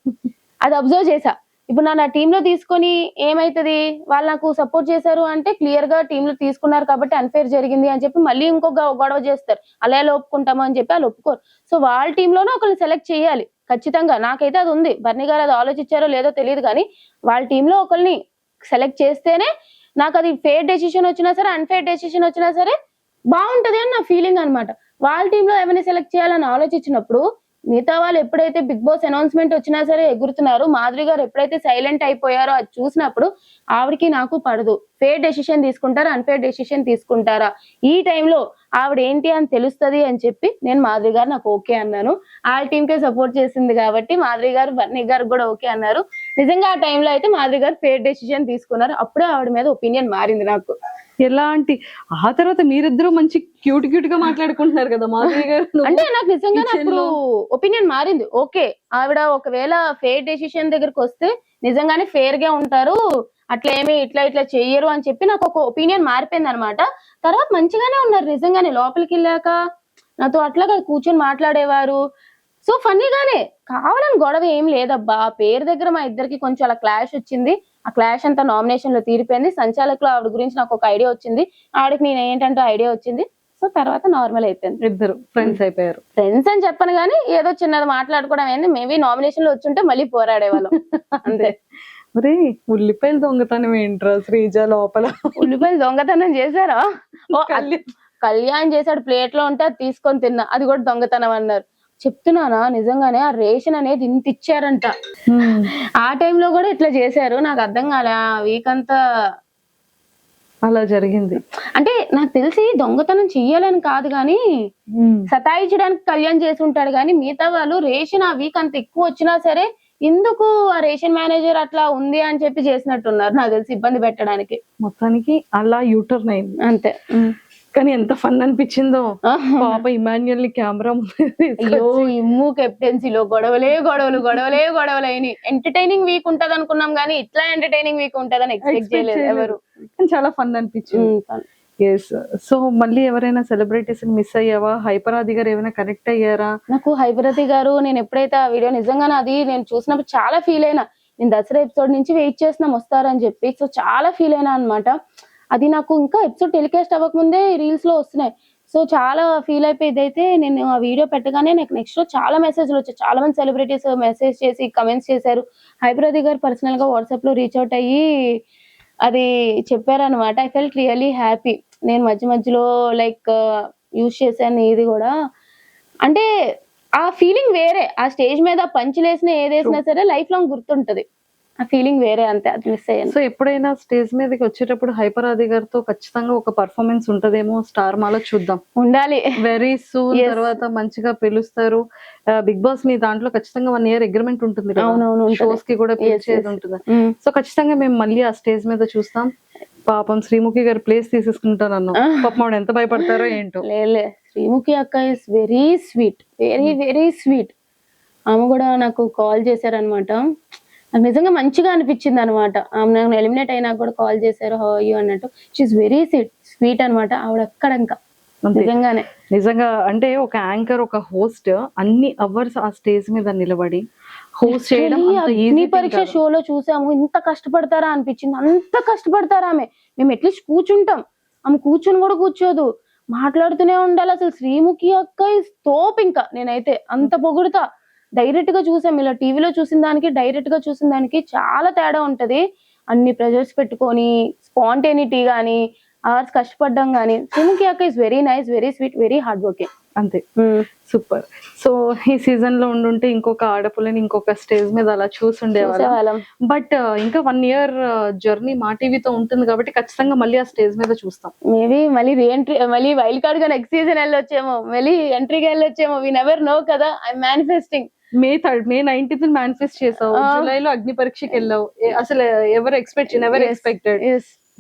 C: అది అబ్జర్వ్ చేసా. ఇప్పుడు నా టీమ్ లో తీసుకొని ఏమైతుంది, వాళ్ళు నాకు సపోర్ట్ చేశారు అంటే క్లియర్ గా టీమ్ లో తీసుకున్నారు కాబట్టి అన్ఫేర్ జరిగింది అని చెప్పి మళ్ళీ ఇంకొక గొడవ చేస్తారు. అలా ఎలా ఒప్పుకుంటాము అని చెప్పి వాళ్ళు ఒప్పుకోరు. సో వాళ్ళ టీమ్ లోనే ఒకరిని సెలెక్ట్ చేయాలి ఖచ్చితంగా. నాకైతే అది ఉంది. బర్నీ గారు అది ఆలోచించారో లేదో తెలియదు కానీ వాళ్ళ టీమ్ లో ఒకరిని సెలెక్ట్ చేస్తేనే నాకు అది ఫేర్ డెసిషన్ వచ్చినా సరే అన్ఫేర్ డెసిషన్ వచ్చినా సరే బాగుంటది అని నా ఫీలింగ్ అనమాట. వాళ్ళ టీమ్ లో ఎవరిని సెలెక్ట్ చేయాలని ఆలోచించినప్పుడు మిగతా వాళ్ళు ఎప్పుడైతే బిగ్ బాస్ అనౌన్స్మెంట్ వచ్చినా సరే ఎగురుతున్నారు, మాధురి గారు ఎప్పుడైతే సైలెంట్ అయిపోయారో అది చూసినప్పుడు ఆవిడకి నాకు పడదు. ఫేర్ డెసిషన్ తీసుకుంటారా అన్ఫేర్ డెసిషన్ తీసుకుంటారా, ఈ టైంలో ఆవిడ ఏంటి అని తెలుస్తుంది అని చెప్పి నేను మాధురి గారు నాకు ఓకే అన్నాను. ఆ టీమ్ కే సపోర్ట్ చేసింది కాబట్టి మాధురి గారు బర్నీ గారు కూడా ఓకే అన్నారు. నిజంగా ఆ టైంలో అయితే మాధురి గారు ఫేర్ డెసిషన్ తీసుకున్నారు. అప్పుడే ఆవిడ మీద ఒపీనియన్ మారింది నాకు.
B: ఎలాంటి ఆ తర్వాత మీరిద్దరూ మంచి క్యూట్ గా మాట్లాడుకుంటున్నారు కదా మాధురి గారు.
C: అంటే నాకు నిజంగానే అప్పుడు ఒపీనియన్ మారింది. ఓకే ఆవిడ ఒకవేళ ఫేర్ డెసిషన్ దగ్గరకు వస్తే నిజంగానే ఫేర్ గా ఉంటారు, అట్లా ఏమి ఇట్లా చెయ్యరు అని చెప్పి నాకు ఒక ఒపీనియన్ మారిపోయింది అనమాట. తర్వాత మంచిగానే ఉన్నారు నిజంగానే. లోపలికి వెళ్ళాక నాతో అట్లాగా కూర్చొని మాట్లాడేవారు. సో ఫన్నీగానే, కావాలని గొడవ ఏం లేదబ్బా. ఆ పేరు దగ్గర మా ఇద్దరికి కొంచెం అలా క్లాష్ వచ్చింది. ఆ క్లాష్ అంతా నామినేషన్ లో తీరిపోయింది. సంచాలకులు ఆవిడ గురించి నాకు ఒక ఐడియా వచ్చింది, ఆవిడకి నేను ఏంటంటే ఐడియా వచ్చింది. సో తర్వాత నార్మల్ అయిపోయింది.
B: ఇద్దరు ఫ్రెండ్స్ అయిపోయారు.
C: ఫ్రెండ్స్ అని చెప్పను కానీ ఏదో చిన్నది మాట్లాడుకోవడం ఏంది. మేబీ నామినేషన్ లో వచ్చుంటే మళ్ళీ పోరాడేవాళ్ళం అంతే.
B: మరి ఉల్లిపాయలు దొంగతనం ఏంట్రా శ్రీజ లోపల?
C: ఉల్లిపాయలు దొంగతనం చేశారా? కళ్యాణ్ చేశాడు, ప్లేట్ లో ఉంటే అది తీసుకొని తిన్నా, అది కూడా దొంగతనం అన్నారు. చెప్తున్నానా నిజంగానే ఆ రేషన్ అనేది ఇంత ఇచ్చారంట. ఆ టైంలో కూడా ఇట్లా చేశారు. నాకు అర్థం కాలే. ఆ వీక్ అంతా
B: అలా జరిగింది.
C: అంటే నాకు తెలిసి దొంగతనం చెయ్యాలని కాదు కానీ సతాయించడానికి కళ్యాణ్ చేసి ఉంటాడు. కానీ మిగతా వాళ్ళు రేషన్ ఆ వీక్ అంత ఎక్కువ వచ్చినా సరే ఎందుకు ఆ రేషన్ మేనేజర్ అట్లా ఉంది అని చెప్పి చేసినట్టున్నారు నాకు తెలిసి, ఇబ్బంది పెట్టడానికి.
B: మొత్తానికి అలా యూటర్న్ అయింది
C: అంతే.
B: కానీ ఎంత ఫన్ అనిపించిందో పాప ఇమాన్యుయల్ ని కెమెరా
C: ఇమ్ము కెప్టెన్సీలో గొడవలు అయినాయి. ఎంటర్టైనింగ్ వీక్ ఉంటది అనుకున్నాం కానీ ఇట్లా ఎంటర్టైనింగ్ వీక్ ఉంటదని ఎక్స్పెక్ట్ చేయలేదు ఎవరు.
B: చాలా ఫన్ అనిపించింది. ఎస్. సో మళ్ళీ ఎవరైనా సెలబ్రిటీస్ మిస్ అయ్యావా? హైపరాది గారు ఏమైనా కనెక్ట్ అయ్యారా?
C: నాకు హైపరాది గారు నేను ఎప్పుడైతే ఆ వీడియో నిజంగానే అది నేను చూసినప్పుడు చాలా ఫీల్ అయినా. నేను దసరా ఎపిసోడ్ నుంచి వెయిట్ చేస్తున్నాం వస్తారని చెప్పి. సో చాలా ఫీల్ అయినా అనమాట. అది నాకు ఇంకా ఎపిసోడ్ టెలికాస్ట్ అవ్వకముందే రీల్స్ లో వస్తున్నాయి. సో చాలా ఫీల్ అయిపోయి ఇదైతే నేను ఆ వీడియో పెట్టగానే నాకు నెక్స్ట్ రోజు చాలా మెసేజ్లు వచ్చాయి. చాలా మంది సెలబ్రిటీస్ మెసేజ్ చేసి కమెంట్స్ చేశారు. హైప్రది గారు పర్సనల్ గా వాట్సాప్ లో రీచ్ అవుట్ అయ్యి అది చెప్పారనమాట. I felt really happy. నేను మధ్య మధ్యలో లైక్ యూజ్ చేశాను ఇది కూడా. అంటే ఆ ఫీలింగ్ వేరే. ఆ స్టేజ్ మీద పంచులేసిన ఏదేసినా సరే లైఫ్ లాంగ్ గుర్తుంటది. ఆ ఫీలింగ్ వేరే, అంతే. అది మిస్ అయ్యాను.
B: సో ఎప్పుడైనా స్టేజ్ మీదకి వచ్చేటప్పుడు హైపరాది గారితో ఖచ్చితంగా ఒక పర్ఫార్మెన్స్ ఉంటదేమో స్టార్ మాలో చూద్దాం.
C: ఉండాలి
B: వెరీ సూన్. తర్వాత మంచిగా పిలుస్తారు. బిగ్ బాస్ మీ దాంట్లో ఖచ్చితంగా 1 year అగ్రిమెంట్ ఉంటుంది కదా,
C: అవునవును, ఉంటది.
B: షోస్ కి కూడా పిలిచేది ఉంటుంది. సో ఖచ్చితంగా మేము మళ్ళీ ఆ స్టేజ్ మీద చూస్తాం. పాపం శ్రీముఖి గారు ప్లేస్ తీసేసుకుంటాను అన్నాం. పాపం ఆవిడ ఎంత భయపడతారో ఏంటో.
C: లేలే, శ్రీముఖి అక్క is very sweet, very very sweet. ఆమె కూడా నాకు కాల్ చేశారనమాట. నాకు నిజంగా మంచిగా అనిపించింది అనమాట. ఆమె నాకు ఎలిమినేట్ అయినా కూడా కాల్ చేశారు హౌ యూ అన్నట్టు. షీఈ్ వెరీ స్వీట్ అనమాట ఆవిడ. అక్కడ ఇంకా నిజంగానే
B: నిజంగా అంటే ఒక యాంకర్, ఒక హోస్ట్ అన్ని అవర్స్ ఆ స్టేజ్ మీద నిలబడి హోస్ట్ చేయడం అంత
C: అగ్ని
B: ఈజీ
C: పరీక్ష షోలో చూసాము. ఇంత కష్టపడతారా అనిపించింది. అంత కష్టపడతారా ఆమె. మేము అట్లీస్ట్ కూర్చుంటాం, ఆమె కూర్చొని కూడా కూర్చోదు, మాట్లాడుతూనే ఉండాలి. అసలు శ్రీముఖి అక్క ఇస్ తోపు. ఇంకా నేనైతే అంత పొగుడుతా. డైరెక్ట్ గా చూసాం, ఇలా టీవీలో చూసిన దానికి డైరెక్ట్ గా చూసిన దానికి చాలా తేడా ఉంటది. అన్ని ప్రెజర్స్ పెట్టుకొని స్పాంటేనిటీ గానీ అవర్స్ కష్టపడ్డం గానీ. శ్రీముఖి అక్క is very nice, very sweet, very hard working.
B: అంతే. సూపర్. సో ఈ సీజన్ లో ఉండుంటే ఇంకొక ఆడపుల్లని ఇంకొక స్టేజ్ మీద అలా చూసుండేవాళ్ళం. బట్ ఇంకా 1 year జర్నీ మా టీవీతో ఉంటుంది కాబట్టి ఖచ్చితంగా మళ్ళీ ఆ స్టేజ్ మీద చూస్తాం.
C: మేబీ మళ్ళీ రీఎంట్రీ, మళ్ళీ వైల్డ్ కార్డ్ గా నెక్స్ట్ సీజన్ వెళ్ళొచ్చేమో, మళ్ళీ ఎంట్రీగా వెళ్ళొచ్చేమో. వి నెవర్ నో కదా. I manifesting.
B: May 19th manifest చేసావు, జూలైలో అగ్ని పరీక్షకి వెళ్ళావు. అసలు ఎవరు ఎక్స్పెక్టెడ్.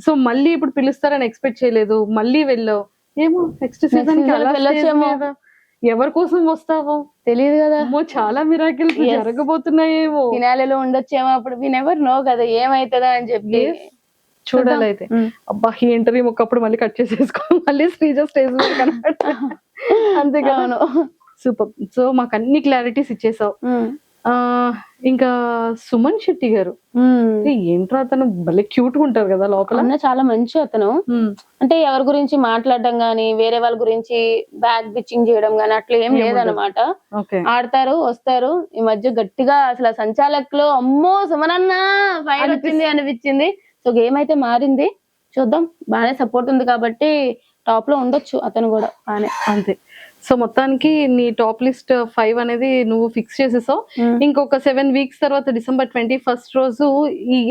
B: సో మళ్ళీ ఇప్పుడు పిలుస్తారని ఎక్స్పెక్ట్ చేయలేదు, మళ్ళీ వెళ్ళావు. ఏమో నెక్స్ట్ సీజన్ కి వెళ్ళొచ్చేమో. ఎవరి కోసం వస్తావో
C: తెలియదు కదా.
B: చాలా మిరాకిల్స్ జరగబోతున్నాయేమో.
C: ఫినాలేలో ఉండొచ్చేమో. అప్పుడు వి నెవర్ నో కదా ఏమైతుందా అని చెప్పి
B: చూడాలి. అయితే అబ్బా ఈ ఇంటర్వ్యూ ఒకప్పుడు మళ్ళీ కట్ చేసేసుకో, మళ్ళీ శ్రీజ స్టేజ్ మీద కనబడ. అంతే కదా. సూపర్. సో మాకు అన్ని క్లారిటీస్ ఇచ్చేసావు. ఇంకా సుమన్ శెట్టి గారు ఏంట్రా, అతను భలే క్యూట్ గా ఉంటారు కదా లోపల.
C: చాలా మంచి అతను. అంటే ఎవరి గురించి మాట్లాడడం గానీ, వేరే వాళ్ళ గురించి బ్యాక్ బిచ్చింగ్ చేయడం గానీ అట్లా ఏం లేదనమాట. ఆడతారు, వస్తారు. ఈ మధ్య గట్టిగా అసలు సంచాలక్ లో అమ్మో సుమనన్న ఫైర్ వచ్చింది అనిపించింది. సో గేమ్ అయితే మారింది, చూద్దాం. బాగానే సపోర్ట్ ఉంది కాబట్టి టాప్ లో ఉండొచ్చు అతను కూడా బానే.
B: అంతే. సో మొత్తానికి నీ టాప్ లిస్ట్ 5 అనేది నువ్వు ఫిక్స్ చేసేసావు. ఇంకొక 7 weeks తర్వాత December 21st రోజు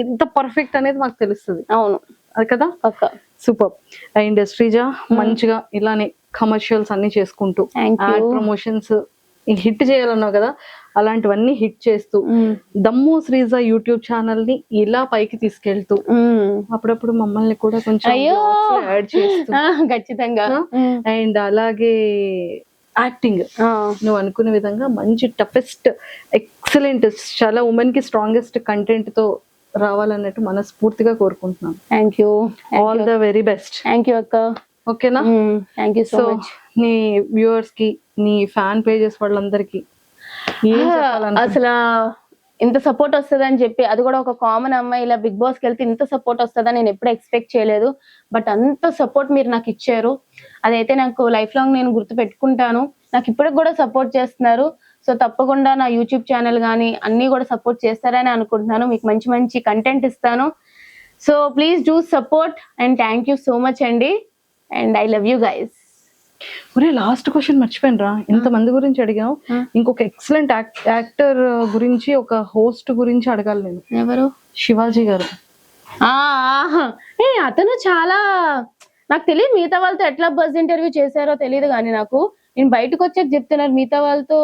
B: ఇంత పర్ఫెక్ట్ అనేది మాకు తెలుస్తుంది.
C: అవును,
B: అది కదా. సూపర్. అండ్ శ్రీజ మంచిగా ఇలానే కమర్షియల్స్ అన్ని చేసుకుంటూ యాడ్ ప్రమోషన్స్ హిట్ చేయాలన్నావు కదా, అలాంటివన్నీ హిట్ చేస్తూ దమ్ము శ్రీజ యూట్యూబ్ ఛానల్ ని ఇలా పైకి తీసుకెళ్తూ అప్పుడప్పుడు మమ్మల్ని కూడా కొంచెం యాడ్ చేస్తూ
C: ఖచ్చితంగా.
B: అండ్ అలాగే యాక్టింగ్ నువ్వు అనుకునే విధంగా మంచి టఫెస్ట్ ఎక్సలెంట్ చాలా ఉమెన్ కి స్ట్రాంగెస్ట్ కంటెంట్ తో రావాలన్నట్టు మనస్ఫూర్తిగా కోరుకుంటున్నాను.
C: Thank you.
B: All the very best.
C: Thank you అక్క.
B: ఓకేనా.
C: Thank you so much.
B: నీ వ్యూవర్స్ కి, నీ ఫ్యాన్ పేజెస్ వాళ్ళందరికి
C: అసలు ఇంత సపోర్ట్ వస్తుంది అని చెప్పి, అది కూడా ఒక కామన్ అమ్మాయి ఇలా బిగ్ బాస్ కి వెళ్తే ఇంత సపోర్ట్ వస్తుందని నేను ఎప్పుడు ఎక్స్పెక్ట్ చేయలేదు. బట్ అంత సపోర్ట్ మీరు నాకు ఇచ్చారు, అదైతే నాకు లైఫ్ లాంగ్ నేను గుర్తు పెట్టుకుంటాను. నాకు ఇప్పటికి కూడా సపోర్ట్ చేస్తున్నారు. సో తప్పకుండా నా యూట్యూబ్ ఛానల్ కానీ అన్ని కూడా సపోర్ట్ చేస్తారని అనుకుంటున్నాను. మీకు మంచి మంచి కంటెంట్ ఇస్తాను. So please do support and thank you so much అండి. And I love you guys.
B: ఒరే లాస్ట్ క్వశ్చన్ మర్చిపోయాను రా. ఇంతమంది గురించి అడిగావు, ఇంకొక ఎక్సలెంట్ యాక్టర్ గురించి, ఒక హోస్ట్ గురించి అడగాలి నేను.
C: ఎవరు?
B: శివాజీ గారు.
C: అతను చాలా, నాకు తెలియదు మిగతా వాళ్ళతో ఎట్లా బజ్ ఇంటర్వ్యూ చేశారో తెలియదు కానీ నాకు, నేను బయటకు వచ్చాక చెప్తున్నారు మిగతా వాళ్ళతో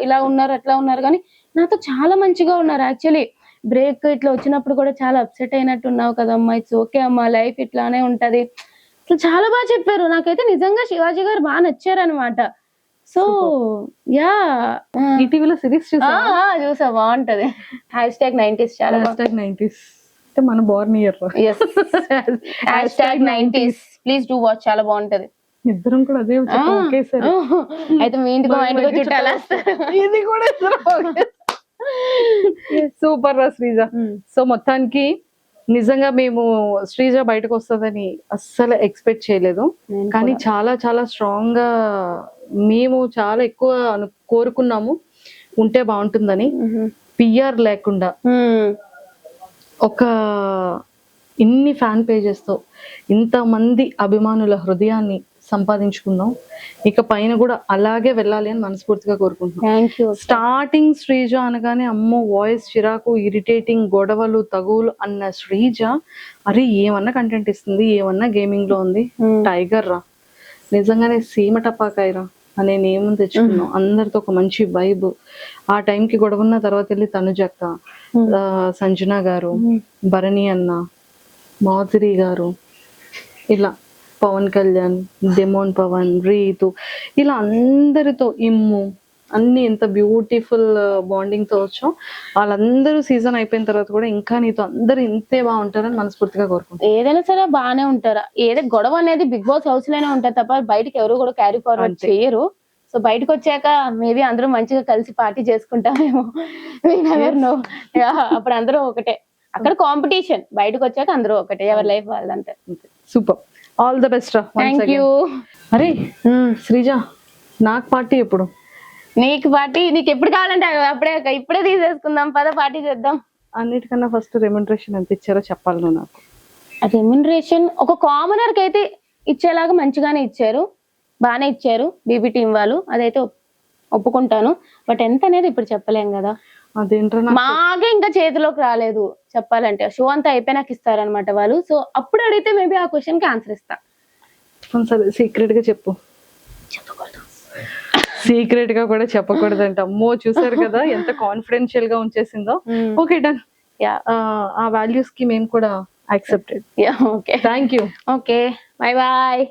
C: ఇలా ఉన్నారు అట్లా ఉన్నారు, కానీ నాతో చాలా మంచిగా ఉన్నారు. యాక్చువల్లీ బ్రేక్ ఇట్లా వచ్చినప్పుడు కూడా చాలా అప్సెట్ అయినట్టు ఉన్నావు కదమ్మా, ఇట్స్ ఓకే అమ్మా, లైఫ్ ఇట్లానే ఉంటది, అసలు చాలా బాగా చెప్పారు. నాకైతే నిజంగా శివాజీ గారు బాగా నచ్చారనమాట. సో యా,
B: ఈటీవీలో సిరీస్
C: చూసా, బాగుంటది. #90s చాలా.
B: #90s అంటే మన Born year.
C: #90s please do watch, చాలా బాగుంటది.
B: ఇద్దరం కూడా అదే
C: అయితే మీ ఇంటికి చుట్టాలు
B: ఇది కూడా సూపర్ రా శ్రీజ. సో మొత్తానికి నిజంగా మేము శ్రీజ బయటకు వస్తుందని అస్సలు ఎక్స్పెక్ట్ చేయలేదు, కానీ చాలా చాలా స్ట్రాంగ్ గా మేము చాలా ఎక్కువ కోరుకున్నాము ఉంటే బాగుంటుందని. పిఆర్ లేకుండా ఒక ఇన్ని ఫ్యాన్ పేజెస్ తో ఇంతమంది అభిమానుల హృదయాన్ని సంపాదించుకున్నాం. ఇక పైన కూడా అలాగే వెళ్ళాలి అని మనస్ఫూర్తిగా కోరుకుంటున్నాం. స్టార్టింగ్ శ్రీజ అనగానే అమ్మో వాయిస్ చిరాకు, ఇరిటేటింగ్, గొడవలు, తగువులు అన్న శ్రీజ అరే ఏమన్నా కంటెంట్ ఇస్తుంది, ఏమన్నా గేమింగ్ లో ఉంది, టైగర్ రా, నిజంగానే సీమ టపాకాయరా అనే నేమ్ తెచ్చుకున్నాం. అందరితో ఒక మంచి వైబ్. ఆ టైంకి గొడవ ఉన్న తర్వాత వెళ్ళి తనుజక్క, సంజన గారు, భరణి అన్న, మాధురి గారు, ఇలా పవన్ కళ్యాణ్, డెమోన్ పవన్, రీతు, ఇలా అందరితో ఇమ్ము అన్ని ఎంత బ్యూటిఫుల్ బాండింగ్ తో వచ్చాం. వాళ్ళందరూ సీజన్ అయిపోయిన తర్వాత కూడా ఇంకా నీతో అందరూ ఇంతే బాగుంటారని మనస్ఫూర్తిగా కోరుకుంటాం.
C: ఏదైనా సరే బాగానే ఉంటారా, ఏదో గొడవ అనేది బిగ్ బాస్ హౌస్ లోనే ఉంటారు తప్ప బయటకి ఎవరు కూడా క్యారీ ఫార్వర్డ్ చేయరు. సో బయటకు వచ్చాక మేబీ అందరూ మంచిగా కలిసి పార్టీ చేసుకుంటామేమో, అప్పుడు అందరూ ఒకటే. అక్కడ కాంపిటీషన్, బయటకు వచ్చాక అందరూ ఒకటే, ఎవరి లైఫ్ వాళ్ళంతే.
B: సూపర్, ఆల్ ద బెస్ట్ రా.
C: Thank you.
B: అరే శ్రీజ, నాకు పార్టీ ఎప్పుడు?
C: నీకు పార్టీ నీకు ఎప్పుడు కావాలంటే అప్పుడే, ఇప్పుడే తీసేసుకుందాం, పద పార్టీ చేద్దాం.
B: అన్నిటికన్నా ఫస్ట్ రెమ్యునరేషన్ ఎంత ఇచ్చారో చెప్పాలి నువ్వు నాకు.
C: రెమ్యునరేషన్ ఒక కామనర్ కి అయితే ఇచ్చేలాగా మంచిగానే ఇచ్చారు, బాగానే ఇచ్చారు బీబీ టీం వాళ్ళు, అదైతే ఒప్పుకుంటాను. బట్ ఎంత అనేది ఇప్పుడు చెప్పలేం కదా,
B: అదేంటో
C: మాకే ఇంకా చేతిలోకి రాలేదు చెప్పాలంటే. షో అంతా అయిపోయినాక ఇస్తారనమాట వాళ్ళు. సో అప్పుడు అడిగితే మేబీ ఆ క్వశ్చన్ కి ఆన్సర్ ఇస్తా.
B: సరే సీక్రెట్ గా చెప్పు.
C: చెప్పకూడదు,
B: సీక్రెట్ గా కూడా చెప్పకూడదంట. అమ్మో చూసారు కదా ఎంత కాన్ఫిడెన్షియల్ గా ఉంచేసిందో. ఓకే డన్, ఆ వాల్యూస్ కి మేము కూడా accepted.
C: Okay,
B: thank you.
C: Okay, bye bye.